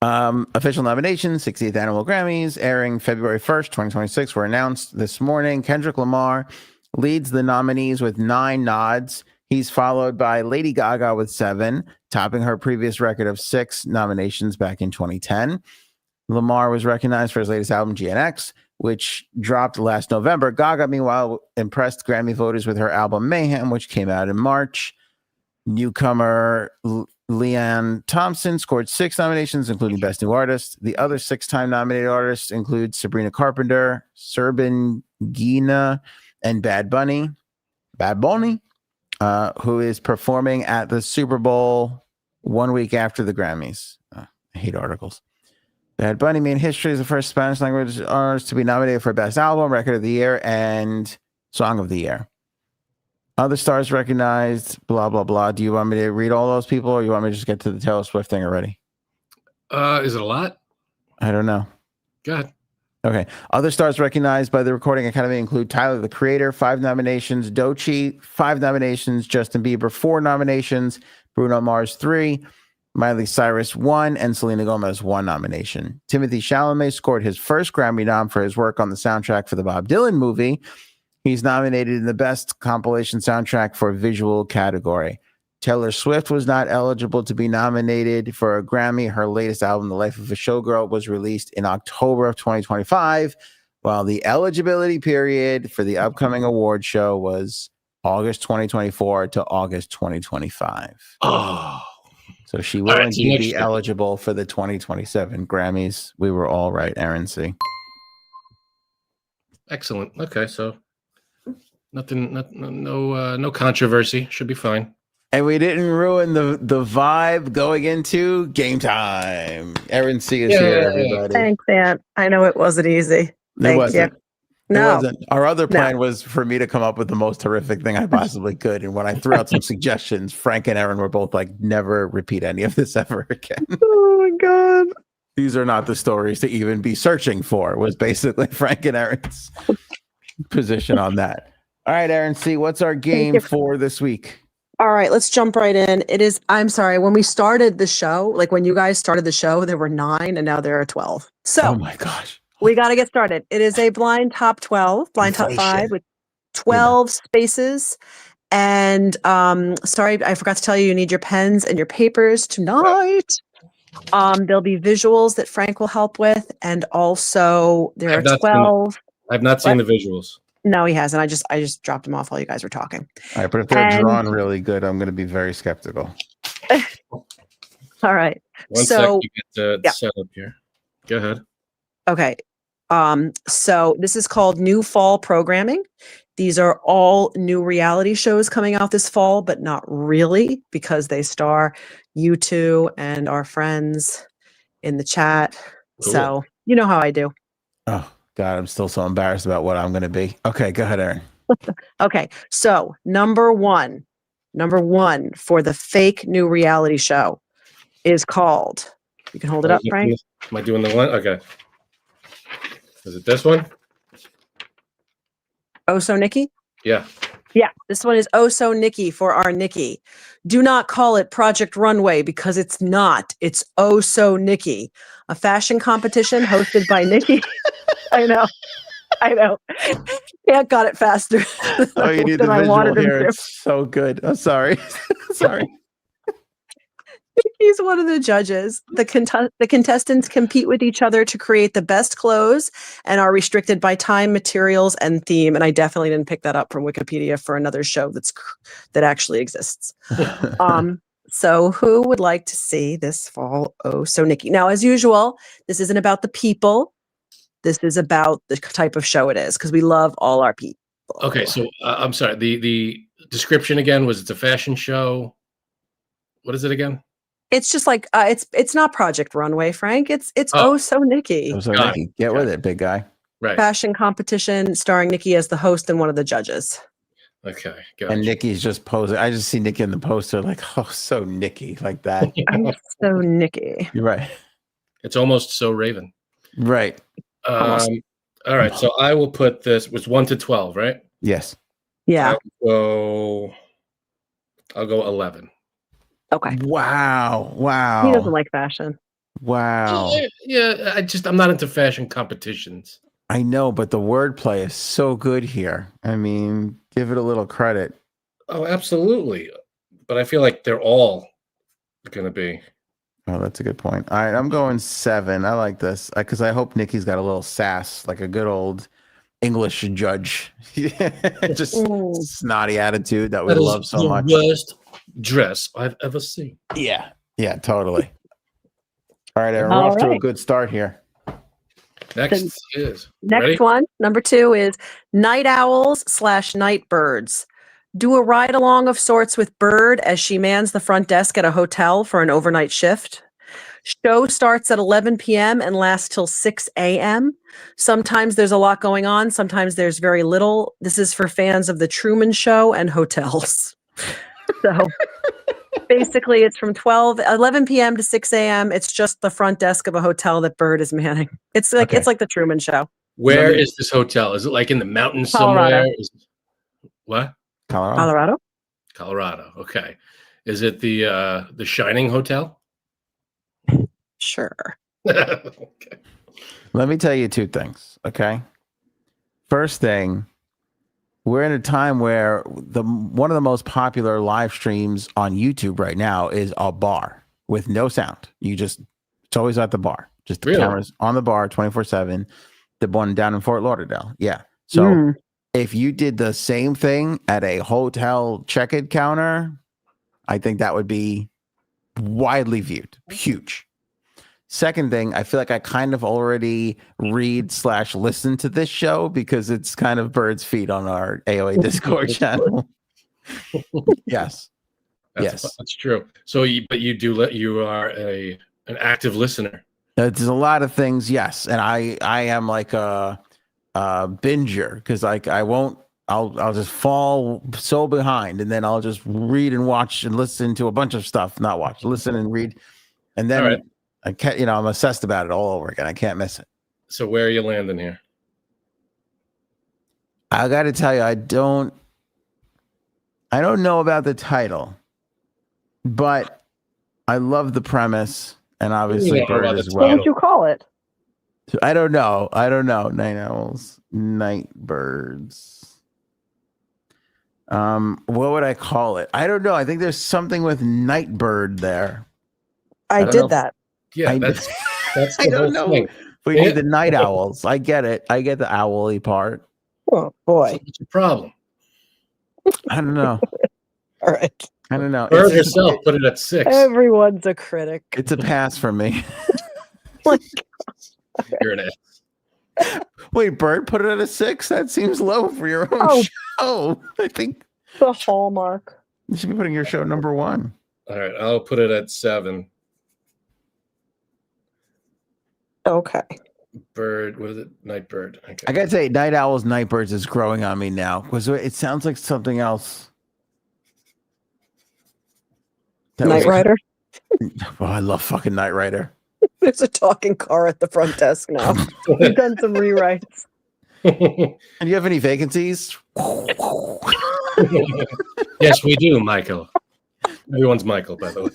S2: Official nominations, 68th Annual Grammys, airing February 1st, 2026, were announced this morning. Kendrick Lamar leads the nominees with 9 nods. He's followed by Lady Gaga with 7, topping her previous record of 6 nominations back in 2010. Lamar was recognized for his latest album, GNX, which dropped last November. Gaga, meanwhile, impressed Grammy voters with her album Mayhem, which came out in March. Newcomer Leanne Thompson scored 6 nominations, including Best New Artist. The other 6-time nominated artists include Sabrina Carpenter, Serban Gina, and Bad Bunny, who is performing at the Super Bowl 1 week after the Grammys. I hate articles. Bad Bunny made history as the first Spanish language artist to be nominated for Best Album, Record of the Year, and Song of the Year. Other stars recognized, blah, blah, blah. Do you want me to read all those people, or you want me to just get to the Taylor Swift thing already?
S1: Is it a lot?
S2: I don't know.
S1: Go ahead.
S2: Okay. Other stars recognized by the Recording Academy include Tyler, the Creator, 5 nominations, Doechii, 5 nominations, Justin Bieber, 4 nominations, Bruno Mars, 3, Miley Cyrus, 1, and Selena Gomez, 1 nomination. Timothée Chalamet scored his first Grammy nom for his work on the soundtrack for the Bob Dylan movie. He's nominated in the Best Compilation Soundtrack for Visual category. Taylor Swift was not eligible to be nominated for a Grammy. Her latest album, The Life of a Showgirl, was released in October of 2025, while the eligibility period for the upcoming award show was August 2024 to August 2025.
S1: Oh.
S2: So she will indeed be eligible for the 2027 Grammys. We were all right, Aaron C.
S1: Excellent. Okay, so no controversy. Should be fine.
S2: And we didn't ruin the vibe going into game time. Aaron C is here, everybody.
S8: Thanks, Aunt. I know it wasn't easy. Thank you. No.
S2: It wasn't. Our other plan was for me to come up with the most horrific thing I possibly could. And when I threw out some suggestions, Frank and Aaron were both like, never repeat any of this ever again.
S8: Oh, my God.
S2: These are not the stories to even be searching for, was basically Frank and Aaron's position on that. All right, Aaron C., what's our game for this week?
S8: All right, let's jump right in. I'm sorry, when we started the show, like when you guys started the show, there were 9 and now there are 12. So,
S2: oh my gosh.
S8: We got to get started. It is a blind top 12, blind top 5 with 12 spaces. And sorry, I forgot to tell you, you need your pens and your papers tonight. There'll be visuals that Frank will help with. And also there are 12.
S1: I've not seen the visuals.
S8: No, he hasn't. I just dropped them off while you guys were talking.
S2: All right, but if they're drawn really good, I'm going to be very skeptical.
S8: All right.
S1: One sec, you get the setup here. Go ahead.
S8: Okay. So this is called New Fall Programming. These are all new reality shows coming out this fall, but not really, because they star you two and our friends in the chat. Cool. So you know how I do.
S2: Oh, God, I'm still so embarrassed about what I'm going to be. Okay, go ahead, Aaron.
S8: Okay, so number one for the fake new reality show is called, you can hold it up, Frank.
S1: Am I doing the one? Okay. Is it this one?
S8: Oh, so Nikki?
S1: Yeah.
S8: Yeah, this one is Oh So Nikki for our Nikki. Do not call it Project Runway because it's not. It's Oh So Nikki, a fashion competition hosted by Nikki. I know. Can't got it faster.
S2: Oh, you need the visual here. It's so good. I'm sorry. Sorry.
S8: He's one of the judges. The contestants compete with each other to create the best clothes and are restricted by time, materials, and theme. And I definitely didn't pick that up from Wikipedia for another show that actually exists. So who would like to see this fall? Oh, so Nikki. Now, as usual, this isn't about the people. This is about the type of show it is, because we love all our people.
S1: Okay, so I'm sorry. The description again was it's a fashion show. What is it again?
S8: It's just like it's not Project Runway, Frank. It's Oh So Nikki.
S2: Oh, so Nikki, get with it, big guy.
S1: Right.
S8: Fashion competition starring Nikki as the host and one of the judges.
S1: Okay, gotcha.
S2: And Nikki's just posing. I just see Nikki in the poster, like, oh, so Nikki, like that.
S8: I'm so Nikki.
S2: You're right.
S1: It's almost so Raven.
S2: Right.
S1: All right, so I will put this. It was 1 to 12, right?
S2: Yes.
S8: Yeah.
S1: I'll go 11.
S8: Okay.
S2: Wow. Wow.
S8: He doesn't like fashion.
S2: Wow.
S1: Yeah, I'm not into fashion competitions.
S2: I know, but the wordplay is so good here. I mean, give it a little credit.
S1: Oh, absolutely. But I feel like they're all going to be.
S2: Oh, that's a good point. All right, I'm going 7. I like this because I hope Nikki's got a little sass, like a good old English judge. Just snotty attitude that we love so much.
S1: Worst dress I've ever seen.
S2: Yeah. Yeah, totally. All right, Aaron, we're off to a good start here.
S1: Next is
S8: next one. Number 2 is night owls / night birds. Do a ride along of sorts with Bird as she mans the front desk at a hotel for an overnight shift. Show starts at 11 p.m. and lasts till 6 a.m. Sometimes there's a lot going on. Sometimes there's very little. This is for fans of The Truman Show and hotels. So basically it's from 11 p.m. to 6 a.m. It's just the front desk of a hotel that Bird is manning. It's like It's like The Truman Show.
S1: Where is this hotel? Is it like in the mountains somewhere? What? Colorado. Okay. Is it the Shining Hotel?
S8: Sure.
S1: Okay.
S2: Let me tell you 2 things, okay? First thing, we're in a time where one of the most popular live streams on YouTube right now is a bar with no sound. It's always at the bar. Just the cameras on the bar 24/7. The one down in Fort Lauderdale. Yeah. So if you did the same thing at a hotel check-in counter, I think that would be widely viewed. Huge. Second thing, I feel like I kind of already read / listen to this show because it's kind of Bird's feed on our AOA Discord channel. Yes.
S1: That's true. So, you are an active listener.
S2: There's a lot of things, yes, and I am like a binger because I'll just fall so behind, and then I'll just read and watch and listen to a bunch of stuff. Not watch, listen and read, and then I can't. I'm obsessed about it all over again. I can't miss it.
S1: So where are you landing here?
S2: I got to tell you, I don't know about the title, but I love the premise, and obviously Bird as well.
S8: What would you call it?
S2: I don't know. Night owls, night birds. What would I call it? I don't know. I think there's something with night bird there.
S8: I did that.
S1: Yeah, that's the
S2: I don't know.
S1: thing.
S2: We need the night owls. I get it. I get the owly part.
S8: Oh boy.
S1: What's your problem?
S2: I don't know.
S8: All right.
S2: I don't know.
S1: Bird herself put it at 6.
S8: Everyone's a critic.
S2: It's a pass for me.
S1: You're an ass.
S2: Wait, Bird put it at a 6? That seems low for your own show. I think
S8: the hallmark.
S2: You should be putting your show number 1.
S1: All right, I'll put it at 7.
S8: Okay.
S1: Bird, what is it? Night bird. Okay.
S2: I gotta say, night owls, night birds is growing on me now because it sounds like something else.
S8: Knight Rider.
S2: Oh, I love fucking Knight Rider.
S8: There's a talking car at the front desk now. We've done some rewrites.
S2: And you have any vacancies?
S1: Yes, we do, Michael. Everyone's Michael, by the way.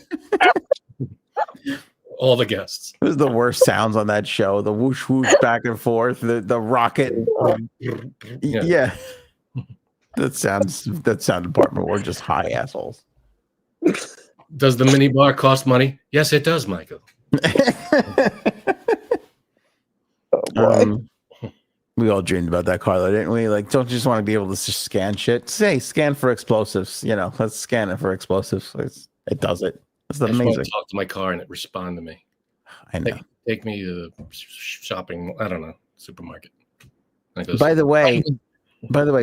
S1: All the guests.
S2: It was the worst sounds on that show. The whoosh whoosh back and forth, the rocket. Yeah. That sound department were just high assholes.
S1: Does the mini bar cost money? Yes, it does, Michael.
S8: Oh boy.
S2: We all dreamed about that, Carla, didn't we? Like, don't you just want to be able to just scan shit? Say, scan for explosives. You know, let's scan it for explosives. It does it. It's
S1: I just want
S2: amazing.
S1: to talk to my car and it respond to me.
S2: I know.
S1: Take me to the shopping. I don't know, supermarket.
S2: By the way,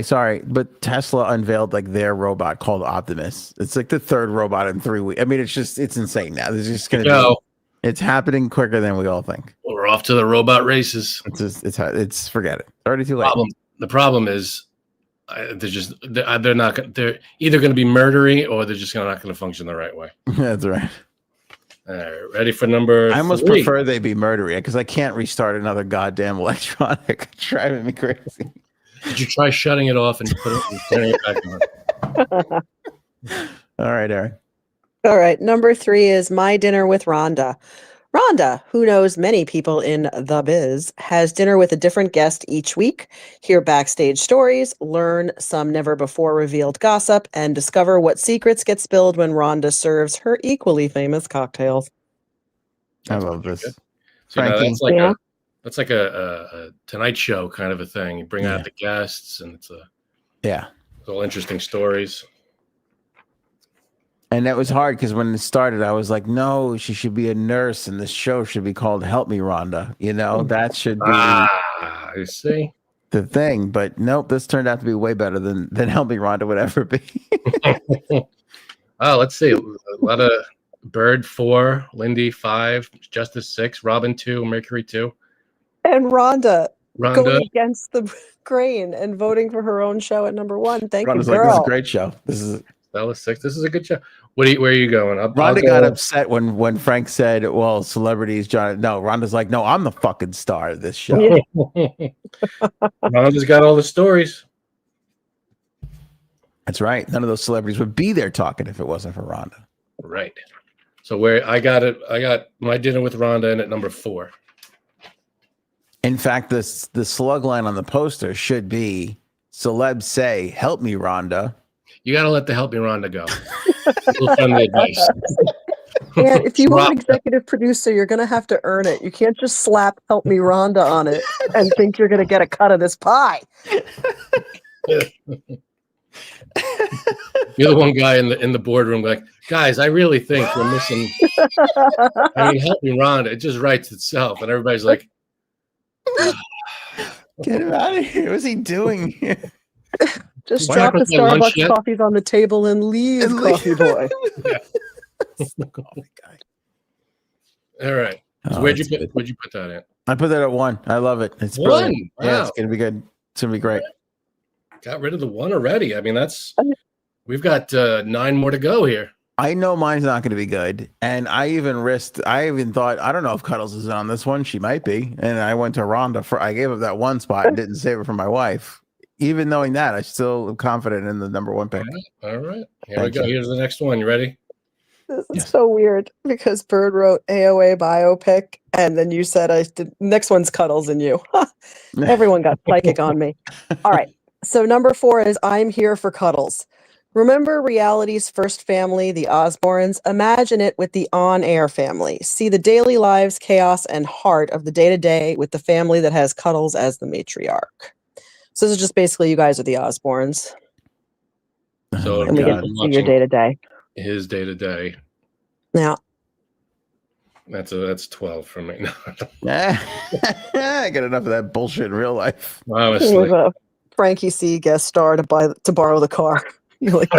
S2: sorry, but Tesla unveiled like their robot called Optimus. It's like the third robot in 3 weeks. I mean, it's insane now. There's just going to be. It's happening quicker than we all think.
S1: We're off to the robot races.
S2: It's forget it. Already too late.
S1: The problem is they're not. They're either going to be murdery or they're just not going to function the right way.
S2: That's right.
S1: All right, ready for number?
S2: I almost
S1: 3.
S2: prefer they be murdery because I can't restart another goddamn electronic. It's driving me crazy.
S1: Did you try shutting it off and turning it back on?
S2: All right, Aaron.
S8: All right. Number 3 is My Dinner with Rhonda. Rhonda, who knows many people in the biz, has dinner with a different guest each week, hear backstage stories, learn some never before revealed gossip, and discover what secrets get spilled when Rhonda serves her equally famous cocktails.
S2: I love this.
S1: So, that's like a Tonight Show kind of a thing. You bring out the guests, and it's all interesting stories.
S2: And that was hard because when it started, I was like, no, she should be a nurse, and this show should be called Help Me, Rhonda. You know, that should be
S1: you see
S2: the thing. But nope, this turned out to be way better than Help Me, Rhonda would ever be.
S1: Oh, let's see. A lot of Bird 4, Lindy 5, Justice 6, Robin 2, Mercury 2.
S8: And Rhonda going against the grain and voting for her own show at number 1. Thank
S2: Rhonda's
S8: you,
S2: like,
S8: girl.
S2: this is a great show.
S1: That was 6. This is a good show. Where are you going?
S2: Rhonda got upset when Frank said, well, celebrities, John. No, Rhonda's like, no, I'm the fucking star of this show.
S1: Rhonda's got all the stories.
S2: That's right. None of those celebrities would be there talking if it wasn't for Rhonda.
S1: Right. So where I got My Dinner with Rhonda in at number 4.
S2: In fact, the slug line on the poster should be celebs say, help me, Rhonda.
S1: You got to let the Help Me Rhonda go. Friendly advice.
S8: And if you want executive producer, you're going to have to earn it. You can't just slap Help Me Rhonda on it and think you're going to get a cut of this pie.
S1: You're the one guy in the boardroom like, guys, I really think we're missing. Help Me Rhonda. It just writes itself. And everybody's like,
S2: get him out of here. What's he doing here?
S8: Just drop the Starbucks coffees on the table and leave, coffee boy.
S2: Coffee guy.
S1: All right. So where'd you put that in?
S2: I put that at 1. I love it. It's
S1: 1.
S2: brilliant.
S1: Wow.
S2: Yeah, it's gonna be good. It's gonna be great.
S1: Got rid of the 1 already. I mean, we've got 9 more to go here.
S2: I know mine's not going to be good. And I even thought, I don't know if Cuddles is on this one. She might be. And I went to Rhonda I gave up that 1 spot and didn't save it for my wife. Even knowing that, I still am confident in the number 1 pick.
S1: All right. Here we go. Here's the next one. You ready?
S8: This is so weird because Bird wrote AOA biopic, and then you said next one's Cuddles and you. Everyone got psychic on me. All right. So number 4 is I'm Here for Cuddles. Remember reality's first family, the Osbournes? Imagine it with the on-air family. See the daily lives, chaos, and heart of the day-to-day with the family that has Cuddles as the matriarch. So this is just basically you guys are the Osbournes.
S1: So
S8: and we get to see your day-to-day.
S1: His day-to-day.
S8: Yeah.
S1: That's 12 for me.
S2: I got enough of that bullshit in real life.
S1: Honestly.
S8: Frankie C guest star to borrow the car. You're like,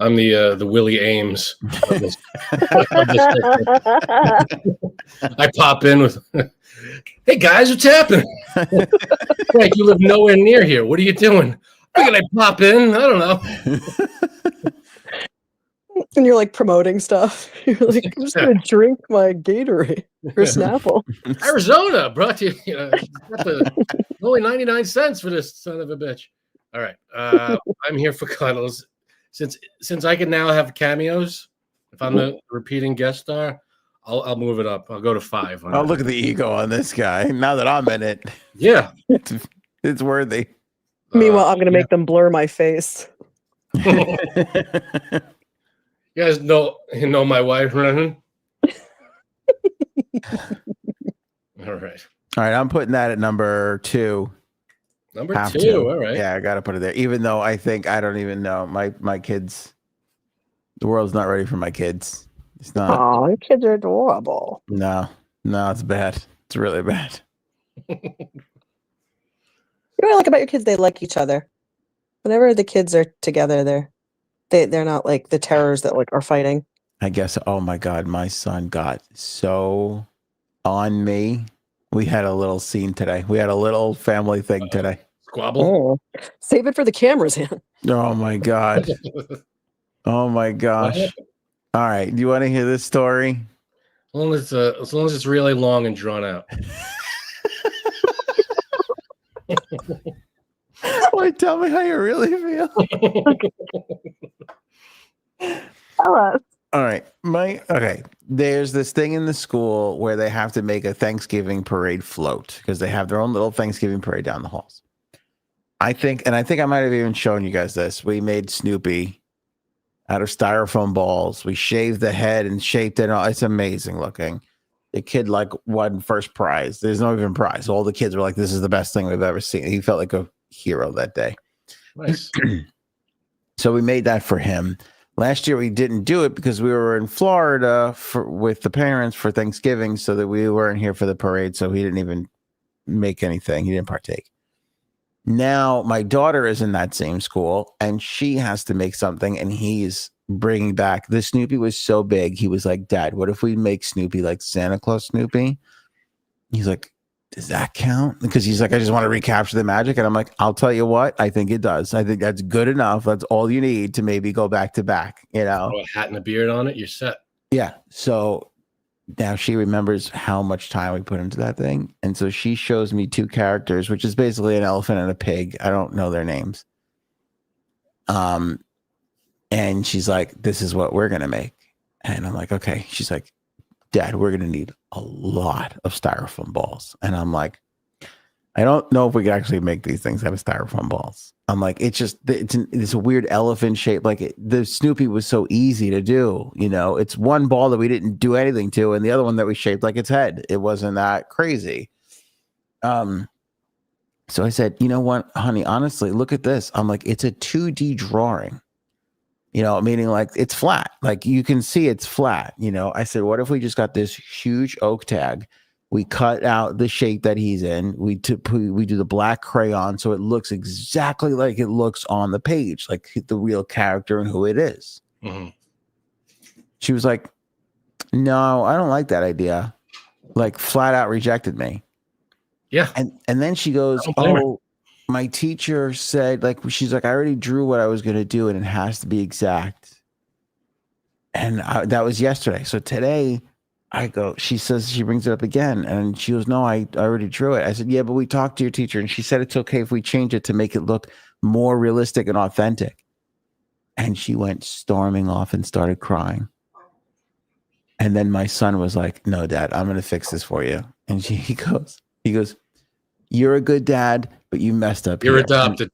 S1: I'm the Willie Ames of this. I pop in with, hey guys, what's happening? Frank, you live nowhere near here. What are you doing? Figured I pop in. I don't know.
S8: And you're like promoting stuff. You're like, I'm just gonna drink my Gatorade or Snapple.
S1: Arizona brought to you. Only 99 cents for this son of a bitch. All right, I'm here for Cuddles. Since I can now have cameos, if I'm the repeating guest star, I'll move it up. I'll go to 5.
S2: Oh, look at the ego on this guy. Now that I'm in it,
S1: yeah,
S2: it's worthy.
S8: Meanwhile, I'm gonna make them blur my face.
S1: You guys know my wife, right? All right.
S2: All right, I'm putting that at number 2.
S1: Number
S2: Have
S1: 2.
S2: to.
S1: All right.
S2: Yeah, I got to put it there. Even though I don't even know my kids. The world's not ready for my kids. It's not.
S8: Oh, your kids are adorable.
S2: No, it's bad. It's really bad.
S8: You know what I like about your kids? They like each other. Whenever the kids are together, they're not like the terrors that like are fighting.
S2: I guess. Oh my God, my son got so on me. We had a little scene today. We had a little family thing today.
S1: Squabble.
S8: Oh, save it for the cameras.
S2: Oh my God. Oh my gosh. All right. Do you want to hear this story?
S1: As long as it's really long and drawn out.
S2: Wait, tell me how you really feel.
S8: Tell us.
S2: All right. There's this thing in the school where they have to make a Thanksgiving parade float because they have their own little Thanksgiving parade down the halls. I think I might have even shown you guys this. We made Snoopy out of styrofoam balls. We shaved the head and shaped it. It's amazing looking. The kid won first prize. There's no even prize. All the kids were like, "This is the best thing we've ever seen." He felt like a hero that day.
S1: Nice.
S2: So we made that for him. Last year we didn't do it because we were in Florida with the parents for Thanksgiving, so that we weren't here for the parade. So he didn't even make anything. He didn't partake. Now my daughter is in that same school, and she has to make something, and he's bringing back the Snoopy was so big. He was like, "Dad, what if we make Snoopy like Santa Claus Snoopy?" He's like, "Does that count?" Because he's like, "I just want to recapture the magic." And I'm like, "I'll tell you what, I think it does. I think that's good enough. That's all you need to maybe go back to back,
S1: Throw a hat and a beard on it, you're set."
S2: Yeah. So now she remembers how much time we put into that thing. And so she shows me 2 characters, which is basically an elephant and a pig. I don't know their names. And she's like, "This is what we're going to make." And I'm like, "Okay." She's like, "Dad, we're going to need a lot of styrofoam balls." And I'm like, "I don't know if we can actually make these things out of styrofoam balls." I'm like, it's a weird elephant shape. Like the Snoopy was so easy to do. It's one ball that we didn't do anything to, and the other one that we shaped like its head. It wasn't that crazy. So I said, "You know what, honey, honestly, look at this." I'm like, "It's a 2D drawing. Meaning like it's flat. Like you can see it's flat. I said, "What if we just got this huge oak tag? We cut out the shape that he's in. We do the black crayon so it looks exactly like it looks on the page, like the real character and who it is."
S1: Mm-hmm.
S2: She was like, "No, I don't like that idea." Like flat out rejected me.
S1: Yeah.
S2: And then she goes, "Oh, my teacher said," she's like, "I already drew what I was going to do and it has to be exact." And that was yesterday. So today she says, she brings it up again. And she goes, "No, I already drew it." I said, "Yeah, but we talked to your teacher and she said it's okay if we change it to make it look more realistic and authentic." And she went storming off and started crying. And then my son was like, "No, Dad, I'm going to fix this for you." And he goes, "You're a good dad, but you messed up.
S1: You're
S2: here."
S1: adopted.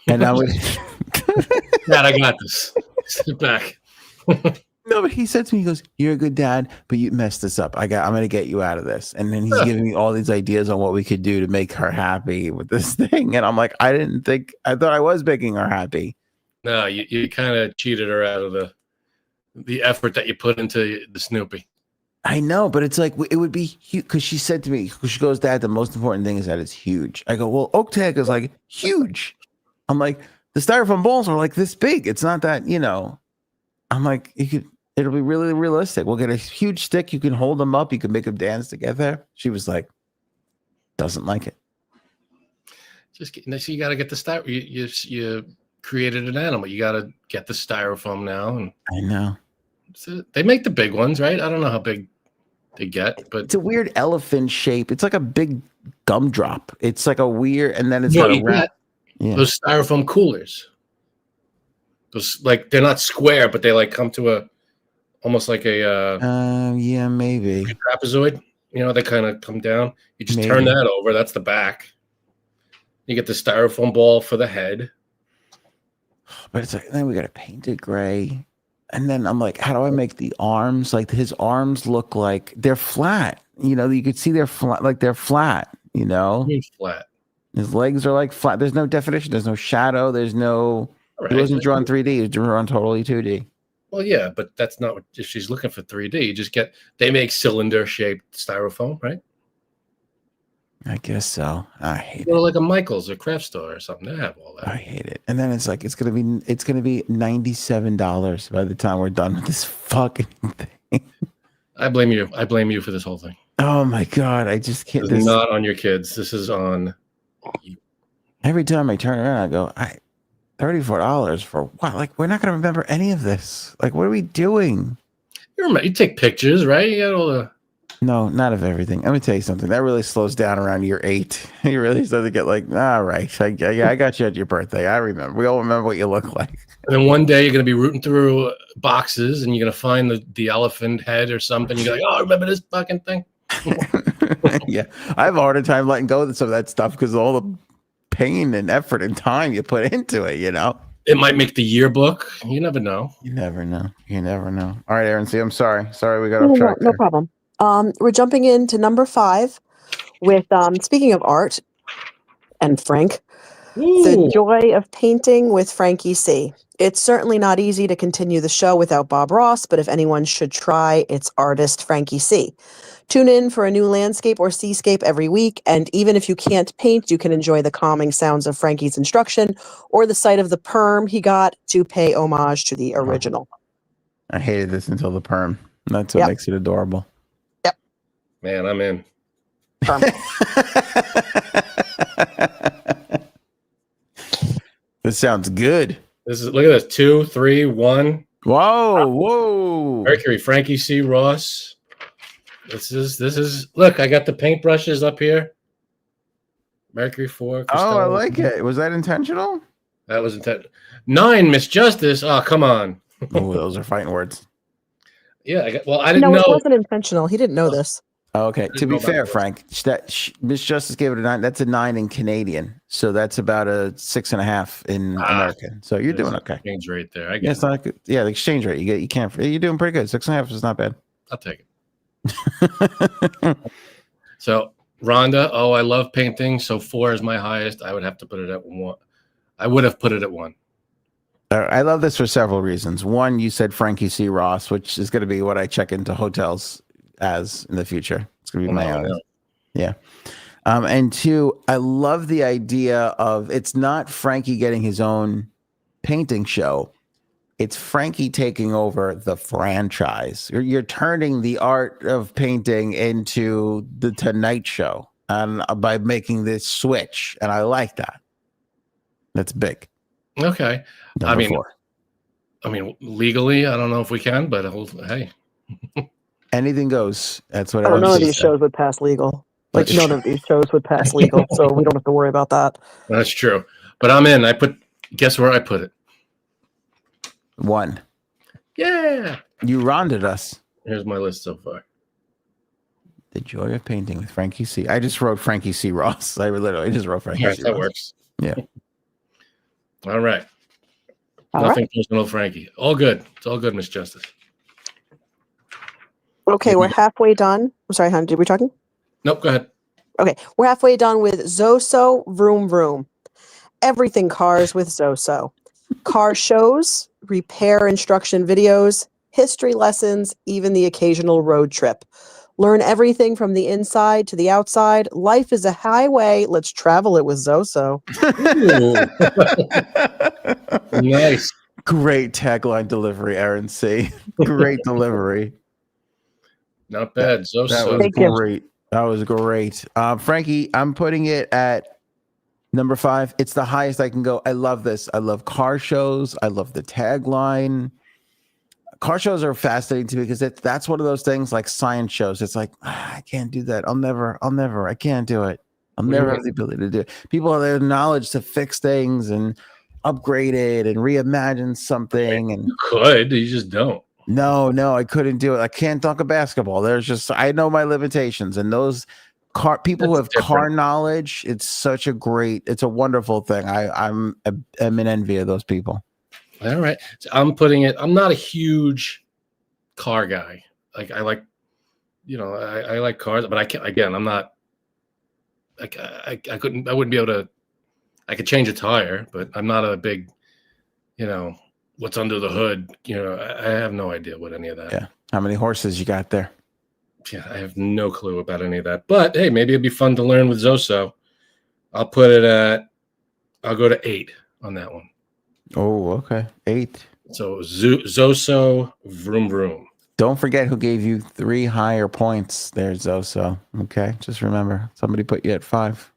S2: And I would,
S1: Dad, I got this. Sit back.
S2: no, but he said to me, he goes, "You're a good dad, but you messed this up. I'm going to get you out of this." And then he's giving me all these ideas on what we could do to make her happy with this thing. And I'm like, I thought I was making her happy.
S1: No, you kind of cheated her out of the effort that you put into the Snoopy.
S2: I know, but it's like, it would be huge. Because she said to me, she goes, "Dad, the most important thing is that it's huge." I go, "Well, oak tag is like huge." I'm like, the styrofoam balls are like this big. It's not that, I'm like, it'll be really realistic. We'll get a huge stick. You can hold them up. You can make them dance together. She was like, doesn't like it.
S1: So you got to get the styrofoam. You created an animal. You got to get the styrofoam now. And
S2: I know.
S1: so they make the big ones, right? I don't know how big they get, but
S2: it's a weird elephant shape. It's like a big gumdrop. It's like a weird, and then it's got a rat. Yeah.
S1: Those styrofoam coolers. Those they're not square, but they come to almost like a
S2: yeah, maybe
S1: trapezoid. They kind of come down. You just turn that over. That's the back. You get the styrofoam ball for the head.
S2: But it's like, then we got to paint it gray. And then I'm like, how do I make the arms? Like his arms look like they're flat. You know, you could see they're flat, like they're flat, you know?
S1: Huge flat.
S2: His legs are like flat. There's no definition. There's no shadow. There's no,
S1: Right.
S2: He wasn't drawn 3D. He was drawn totally 2D.
S1: Well, yeah, but that's not what, if she's looking for 3D, you just they make cylinder shaped styrofoam, right?
S2: I guess so. I hate
S1: Or
S2: it.
S1: like a Michael's or craft store or something. They have all that.
S2: I hate it. And then it's like it's gonna be $97 by the time we're done with this fucking thing.
S1: I blame you. I blame you for this whole thing.
S2: Oh my god, I just can't.
S1: This is not on your kids. This is on you.
S2: Every time I turn around, I go, $34 for what? Like, we're not gonna remember any of this. Like, what are we doing?
S1: You take pictures, right? You got all the.
S2: No, not of everything. Let me tell you something. That really slows down around year 8. You really start to get like, all right, I got you at your birthday. I remember. We all remember what you look like.
S1: And then one day you're going to be rooting through boxes and you're going to find the elephant head or something. You're like, oh, remember this fucking thing?
S2: Yeah, I have a harder time letting go of some of that stuff because of all the pain and effort and time you put into it. You know,
S1: it might make the yearbook. You never know.
S2: You never know. You never know. All right, Aaron. See, I'm sorry. We got off track.
S8: No problem. We're jumping into number 5 with speaking of art and Frank, The Joy of Painting with Frankie C. It's certainly not easy to continue the show without Bob Ross, but if anyone should try, it's artist Frankie C. Tune in for a new landscape or seascape every week, and even if you can't paint, you can enjoy the calming sounds of Frankie's instruction or the sight of the perm he got to pay homage to the original.
S2: I hated this until the perm. That's what makes it adorable.
S8: Yep.
S1: Man, I'm in.
S2: This sounds good.
S1: Look at this. 2, 3, 1.
S2: Whoa.
S1: Mercury, Frankie C. Ross. This is look, I got the paintbrushes up here. Mercury 4.
S2: Oh, I like it. Was that intentional?
S1: That was intentional. 9, Miss Justice. Oh, come on.
S2: Oh, those are fighting words.
S1: Yeah, I didn't know.
S8: No, it wasn't intentional. He didn't know this.
S2: Okay, to be fair, Frank, Miss Justice gave it a 9. That's a 9 in Canadian, so that's about a 6.5 in American. So you're doing okay.
S1: Exchange rate there. I guess.
S2: It's not good. Yeah, the exchange rate. You can't. You're doing pretty good. 6.5 is not bad.
S1: I'll take it. So Rhonda, I love painting. So 4 is my highest. I would have to put it at 1. I would have put it at 1.
S2: I love this for several reasons. One, you said Frankie C. Ross, which is going to be what I check into hotels as in the future. It's going to be my own. Yeah. And 2, I love the idea of it's not Frankie getting his own painting show. It's Frankie taking over the franchise. You're turning the art of painting into the Tonight Show by making this switch. And I like that. That's big.
S1: Okay.
S2: Number 4.
S1: I mean, legally, I don't know if we can, but hey.
S2: Anything goes. That's what
S8: none of these shows would pass legal. Like none of these shows would pass legal, so we don't have to worry about that.
S1: That's true. But I'm in. Guess where I put it?
S2: 1.
S1: Yeah.
S2: You rounded us.
S1: Here's my list so far.
S2: The Joy of Painting with Frankie C. I just wrote Frankie C. Ross. I literally just wrote Frankie C.
S1: That
S2: Ross.
S1: works.
S2: Yeah.
S1: All right. Nothing personal, Frankie. All good. It's all good, Miss Justice.
S8: Okay, we're halfway done. I'm sorry, hon. Did we talking?
S1: Nope, go ahead.
S8: Okay, we're halfway done with Zoso Vroom Vroom. Everything cars with Zoso. Car shows, repair instruction videos, history lessons, even the occasional road trip. Learn everything from the inside to the outside. Life is a highway. Let's travel it with Zoso.
S1: Nice.
S2: Great tagline delivery, Aaron C. Great delivery.
S1: Not bad.
S2: That was great. That was great. Frankie, I'm putting it at number 5. It's the highest I can go. I love this. I love car shows. I love the tagline. Car shows are fascinating to me because that's one of those things like science shows. It's like, I can't do that. I'll never, I can't do it. I'll never have the ability to do it. People have the knowledge to fix things and upgrade it and reimagine something. And
S1: you could, you just don't.
S2: No, I couldn't do it. I can't dunk a basketball. I know my limitations, and those people who have car knowledge, it's a wonderful thing. I'm in envy of those people.
S1: All right. So I'm putting it. I'm not a huge car guy. Like I like, I like cars, but I can't. Again, I'm not. I couldn't. I wouldn't be able to. I could change a tire, but I'm not a big. What's under the hood. I have no idea what any of that.
S2: Yeah. How many horses you got there?
S1: Yeah, I have no clue about any of that. But hey, maybe it'd be fun to learn with Zoso. I'll put it at. I'll go to 8 on that one.
S2: Oh, okay. 8.
S1: So Zoso, vroom vroom.
S2: Don't forget who gave you 3 higher points there, Zoso. Okay, just remember somebody put you at 5.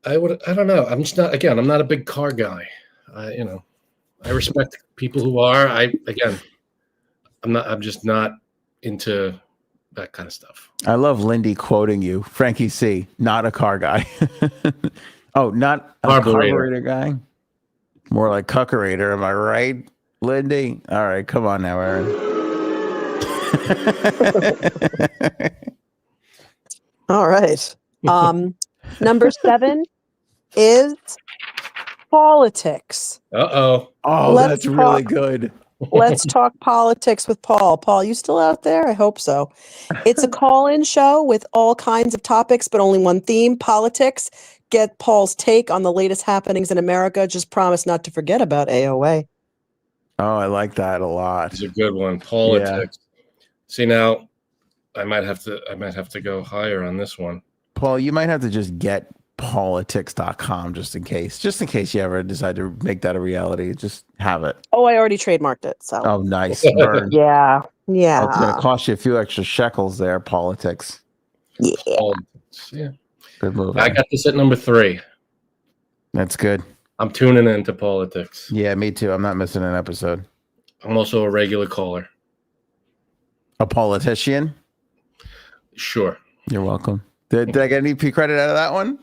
S1: I don't know. I'm just not. Again, I'm not a big car guy. I respect people who are. I'm just not into that kind of stuff.
S2: I love Lindy quoting you, Frankie C. Not a car guy. Oh, not a carburetor guy. More like cuckerator. Am I right, Lindy? All right, come on now, Aaron.
S8: All right. Number 7 is politics.
S1: Uh-oh.
S2: Oh,
S8: Let's
S2: that's really good.
S8: Let's talk politics with Paul. Paul, you still out there? I hope so. It's a call-in show with all kinds of topics, but only one theme, politics. Get Paul's take on the latest happenings in America. Just promise not to forget about AOA.
S2: Oh, I like that a lot.
S1: It's a good one. Politics. Yeah. See, now I might have to go higher on this one.
S2: Paul, you might have to just get politics.com just in case you ever decide to make that a reality. Just have it.
S8: Oh, I already trademarked it. So.
S2: Oh, nice. Burn.
S8: Yeah.
S2: Oh, it's going to cost you a few extra shekels there, politics.
S8: Yeah.
S1: Politics. Yeah.
S2: Good move.
S1: I got this at number 3.
S2: That's good.
S1: I'm tuning into politics.
S2: Yeah, me too. I'm not missing an episode.
S1: I'm also a regular caller.
S2: A politician?
S1: Sure.
S2: You're welcome. Did I get any P credit out of that one?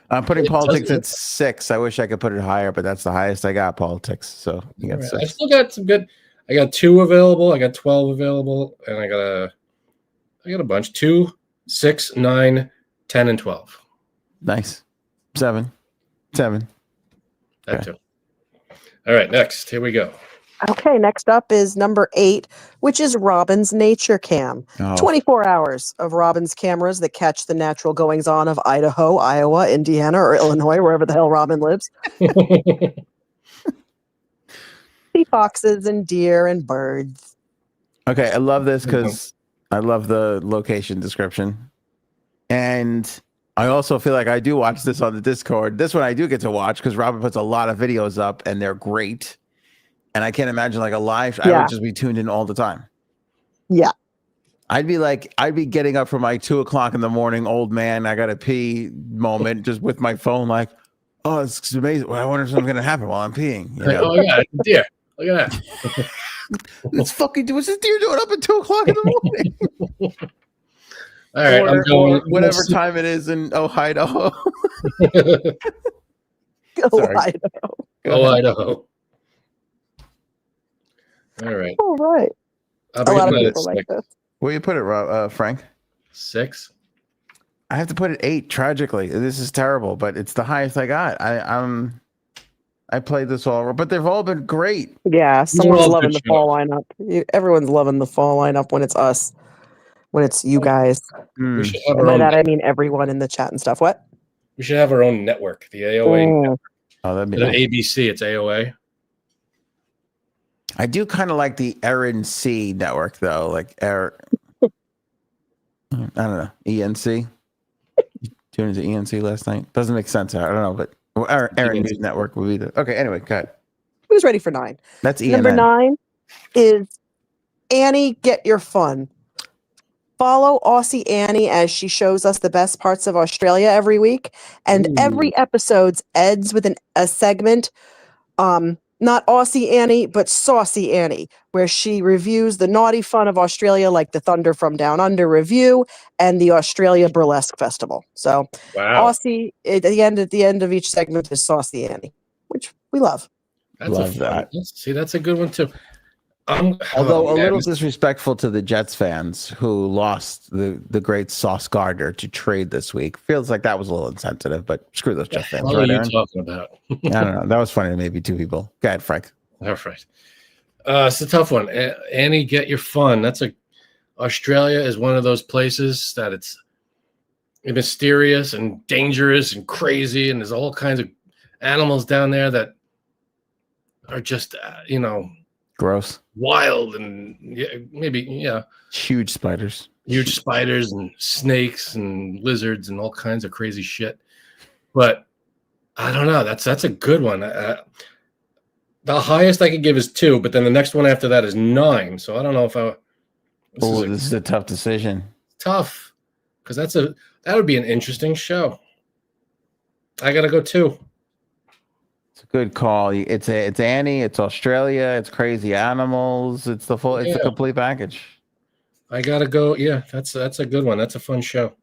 S2: I'm putting politics at 6. I wish I could put it higher, but that's the highest I got, politics. So you got 6.
S1: I still got some good. I got 2 available. I got 12 available, and I got a bunch. 2, 6, 9, 10, and 12.
S2: Nice. 7.
S1: That too. All right, next. Here we go.
S8: Okay, next up is number 8, which is Robin's Nature Cam. 24 hours of Robin's cameras that catch the natural goings-on of Idaho, Iowa, Indiana, or Illinois, wherever the hell Robin lives. See foxes and deer and birds.
S2: Okay, I love this because I love the location description. And I also feel like I do watch this on the Discord. This one I do get to watch because Robin puts a lot of videos up and they're great. And I can't imagine like a live. I would just be tuned in all the time.
S8: Yeah.
S2: I'd be getting up from like 2:00 in the morning, old man, I got to pee moment just with my phone like, oh, it's amazing. Well, I wonder if something's going to happen while I'm peeing. You know?
S1: Oh, yeah, deer. Look at that.
S2: What's this deer doing up at 2:00 in the morning?
S1: All right, I'm going.
S2: Or whatever time it is in Idaho.
S8: Idaho.
S1: Idaho. All right.
S8: All right. A lot of people like this.
S2: Where you put it, Frank?
S1: 6.
S2: I have to put it 8. Tragically, this is terrible, but it's the highest I got. I played this all, but they've all been great.
S8: Yeah, someone's loving the fall lineup. Everyone's loving the fall lineup when it's us, when it's you guys.
S1: We should have
S8: and by that I mean everyone in the chat and stuff. What?
S1: We should have our own network, the AOA. Network.
S2: Oh, that'd be
S1: nice. ABC. It's AOA.
S2: I do kind of like the Aaron C network though, like I don't know, ENC. You tuned into ENC last night? Doesn't make sense. I don't know, but Aaron News Network would be the okay. Anyway, go ahead.
S8: Who's ready for 9?
S2: That's ENN.
S8: Number 9 is Annie. Get your fun. Follow Aussie Annie as she shows us the best parts of Australia every week, and every episode ends with a segment. Not Aussie Annie, but Saucy Annie, where she reviews the naughty fun of Australia, like the Thunder from Down Under review and the Australia Burlesque Festival. So, Aussie at the end of each segment is Saucy Annie, which we love.
S1: Love that. See, that's a good one too.
S2: Although
S1: oh,
S2: a
S1: man,
S2: little disrespectful to the Jets fans who lost the great Sauce Gardner to trade this week. Feels like that was a little insensitive, but screw those Jets fans.
S1: what
S2: Right,
S1: are you
S2: Aaron?
S1: talking about?
S2: I don't know. That was funny to maybe two people. Go ahead, Frank.
S1: All right. It's a tough one. Annie, get your fun. Australia is one of those places that it's mysterious and dangerous and crazy, and there's all kinds of animals down there that are just,
S2: Gross.
S1: wild and maybe
S2: Huge spiders.
S1: huge spiders and snakes and lizards and all kinds of crazy shit. But I don't know. That's a good one. The highest I could give is 2, but then the next one after that is 9. So I don't know if
S2: This is a tough decision.
S1: tough, because that would be an interesting show. I gotta go 2.
S2: It's a good call. It's Annie. It's Australia. It's crazy animals. It's the full. It's a complete package.
S1: I gotta go. Yeah, that's a good one. That's a fun show.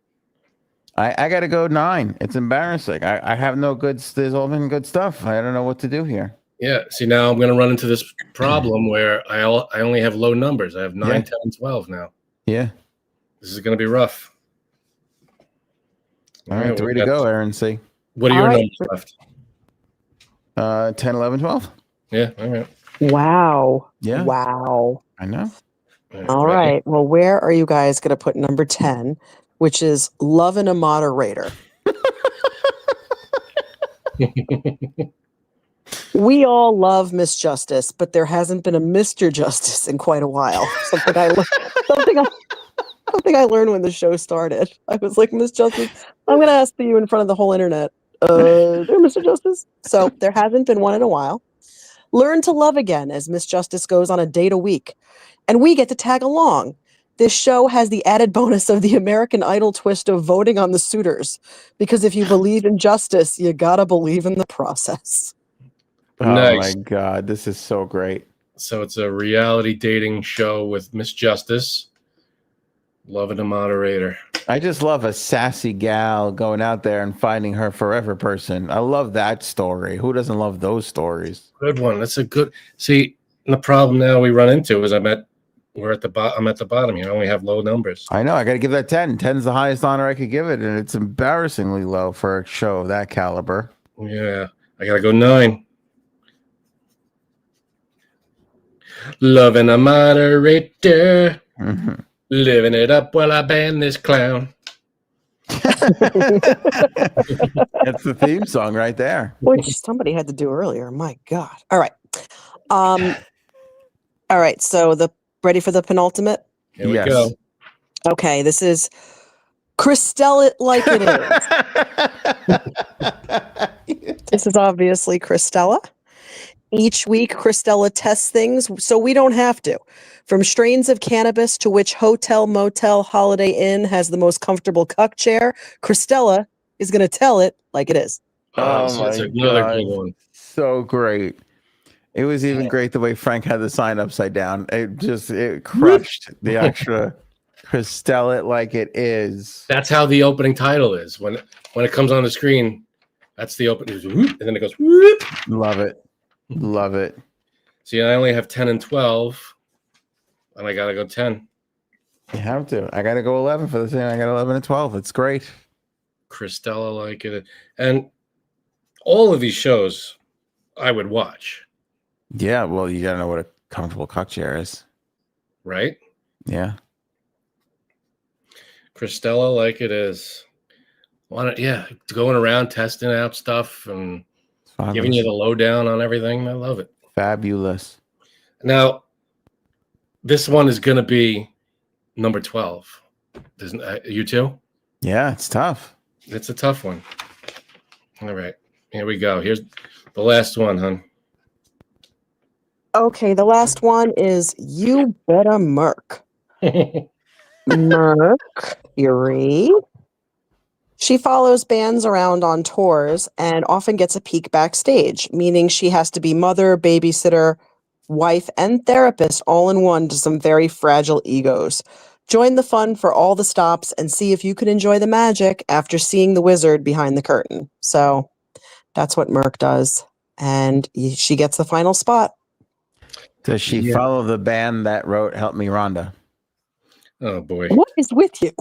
S2: I gotta go 9. It's embarrassing. I have no good. There's all been good stuff. I don't know what to do here.
S1: Yeah. See, now I'm gonna run into this problem where I only have low numbers. I have 9, 10, and 12 now.
S2: Yeah.
S1: This is gonna be rough.
S2: All right, 3 to go, Aaron C.
S1: What are your numbers left?
S2: 10, 11, 12.
S1: Yeah. All right.
S8: Wow.
S2: Yeah.
S8: Wow.
S2: I know.
S8: All right. Well, where are you guys going to put number 10, which is loving a moderator? We all love Miss Justice, but there hasn't been a Mr. Justice in quite a while. Something I learned when the show started. I was like, Miss Justice, I'm going to ask you in front of the whole internet. There, Mr. Justice? So there hasn't been one in a while. Learn to love again as Miss Justice goes on a date a week. And we get to tag along. This show has the added bonus of the American Idol twist of voting on the suitors. Because if you believe in justice, you gotta believe in the process.
S2: Oh
S1: Nice.
S2: my God, this is so great.
S1: So it's a reality dating show with Miss Justice, loving a moderator.
S2: I just love a sassy gal going out there and finding her forever person. I love that story. Who doesn't love those stories?
S1: Good one. That's a good. See, the problem now we run into is I'm at the bottom here. I only have low numbers.
S2: I know. I got to give that 10. 10's the highest honor I could give it, and it's embarrassingly low for a show of that caliber.
S1: Yeah, I gotta go 9. Loving a moderator, living it up while I ban this clown.
S2: That's the theme song right there.
S8: Which somebody had to do earlier. My God. All right. All right. So ready for the penultimate?
S1: Here we go.
S8: Okay. This is Christelle It Like It Is. This is obviously Christella. Each week, Christella tests things so we don't have to. From strains of cannabis to which hotel, motel, Holiday Inn has the most comfortable cuck chair, Christella is going to tell it like it is.
S1: So that's another good one.
S2: So great. It was even great the way Frank had the sign upside down. It crushed the extra Christelle It Like It Is.
S1: That's how the opening title is. When it comes on the screen, that's the opening. And then it goes. Whoop.
S2: Love it. Love it.
S1: See, I only have 10 and 12, and I gotta go 10.
S2: You have to. I got to go 11 for the same. I got 11 and 12. It's great.
S1: Christella Like It. And all of these shows I would watch.
S2: Yeah, well, you got to know what a comfortable cuck chair is.
S1: Right?
S2: Yeah.
S1: Christella Like It Is. Going around testing out stuff and giving you the lowdown on everything. I love it.
S2: Fabulous.
S1: Now, this one is going to be number 12. You too?
S2: Yeah, it's tough.
S1: It's a tough one. All right. Here we go. Here's the last one, hon.
S8: Okay, the last one is You Better Merc. Mercury. She follows bands around on tours and often gets a peek backstage, meaning she has to be mother, babysitter, wife, and therapist all in one to some very fragile egos. Join the fun for all the stops and see if you can enjoy the magic after seeing the wizard behind the curtain. So that's what Merc does. And she gets the final spot.
S2: Does she follow the band that wrote "Help Me, Rhonda"?
S1: Oh boy.
S8: What is with you?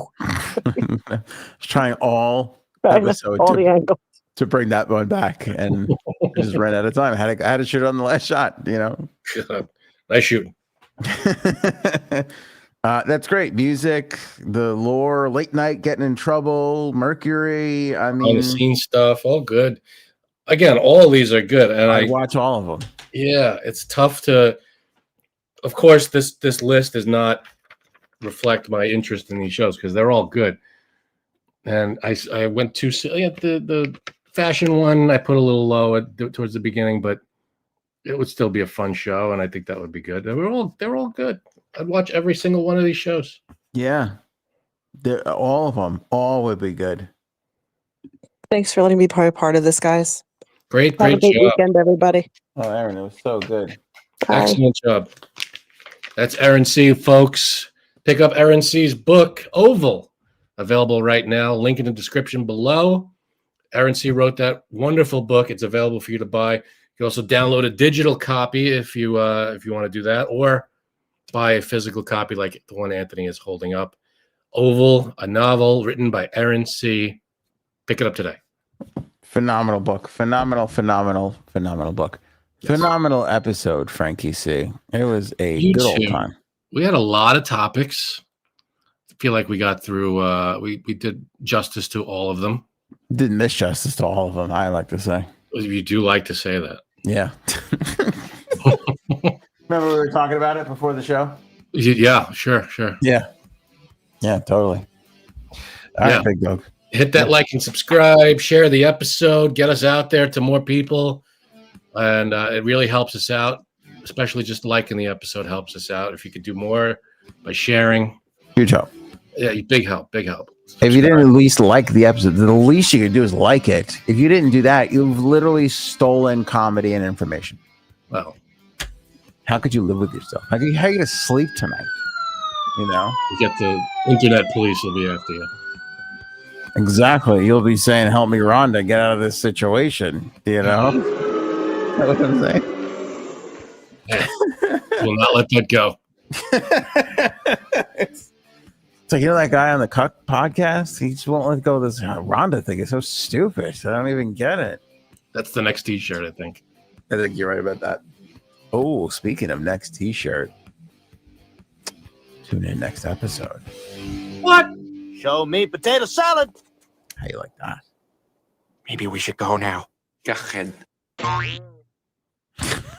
S2: Trying all episode
S8: all the angles.
S2: to bring that one back, and just ran out of time. I had to shoot on the last shot.
S1: Nice shooting.
S2: That's great. Music, the lore, late night, getting in trouble, Mercury. I mean,
S1: On the scene stuff, all good. Again, all these are good, and
S2: I watch all of them.
S1: Yeah, it's tough to. Of course, this list does not reflect my interest in these shows because they're all good. And I went too the fashion one I put a little low towards the beginning, but it would still be a fun show, and I think that would be good. They're all good. I'd watch every single one of these shows.
S2: Yeah, all of them. All would be good.
S8: Thanks for letting me be part of this, guys.
S1: Great
S8: Have a great
S1: job.
S8: weekend, everybody.
S2: Oh, Aaron, it was so good.
S8: Bye.
S1: Excellent job. That's Erin C, folks. Pick up Erin C's book, Oval, available right now. Link in the description below. Erin C wrote that wonderful book. It's available for you to buy. You can also download a digital copy if you want to do that, or buy a physical copy like the one Anthony is holding up. Oval, a novel written by Erin C. Pick it up today.
S2: Phenomenal book. Phenomenal book. Yes. Phenomenal episode, Frankie C. It was a good old time.
S1: We had a lot of topics. I feel like we got through, we did justice to all of them.
S2: Didn't miss justice to all of them, I like to say.
S1: You do like to say that.
S2: Yeah. Remember we were talking about it before the show?
S1: Yeah, sure.
S2: Yeah, totally. All right, Big Dog.
S1: Hit that like and subscribe, share the episode, get us out there to more people. And it really helps us out, especially just liking the episode helps us out. If you could do more by sharing.
S2: Huge help.
S1: Yeah, big help.
S2: If you didn't at least like the episode, the least you could do is like it. If you didn't do that, you've literally stolen comedy and information.
S1: Well,
S2: how could you live with yourself? How are you going to sleep tonight? You
S1: get the internet police will be after you.
S2: Exactly. You'll be saying, "Help me, Rhonda, get out of this situation." You know? Is that what I'm saying?
S1: We'll not let that go.
S2: It's like, that guy on the Cuck podcast? He just won't let go of this Rhonda thing. It's so stupid. I don't even get it.
S1: That's the next t-shirt, I think.
S2: I think you're right about that. Oh, speaking of next t-shirt, tune in next episode.
S9: What? Show me potato salad.
S2: How you like that?
S9: Maybe we should go now. Go ahead.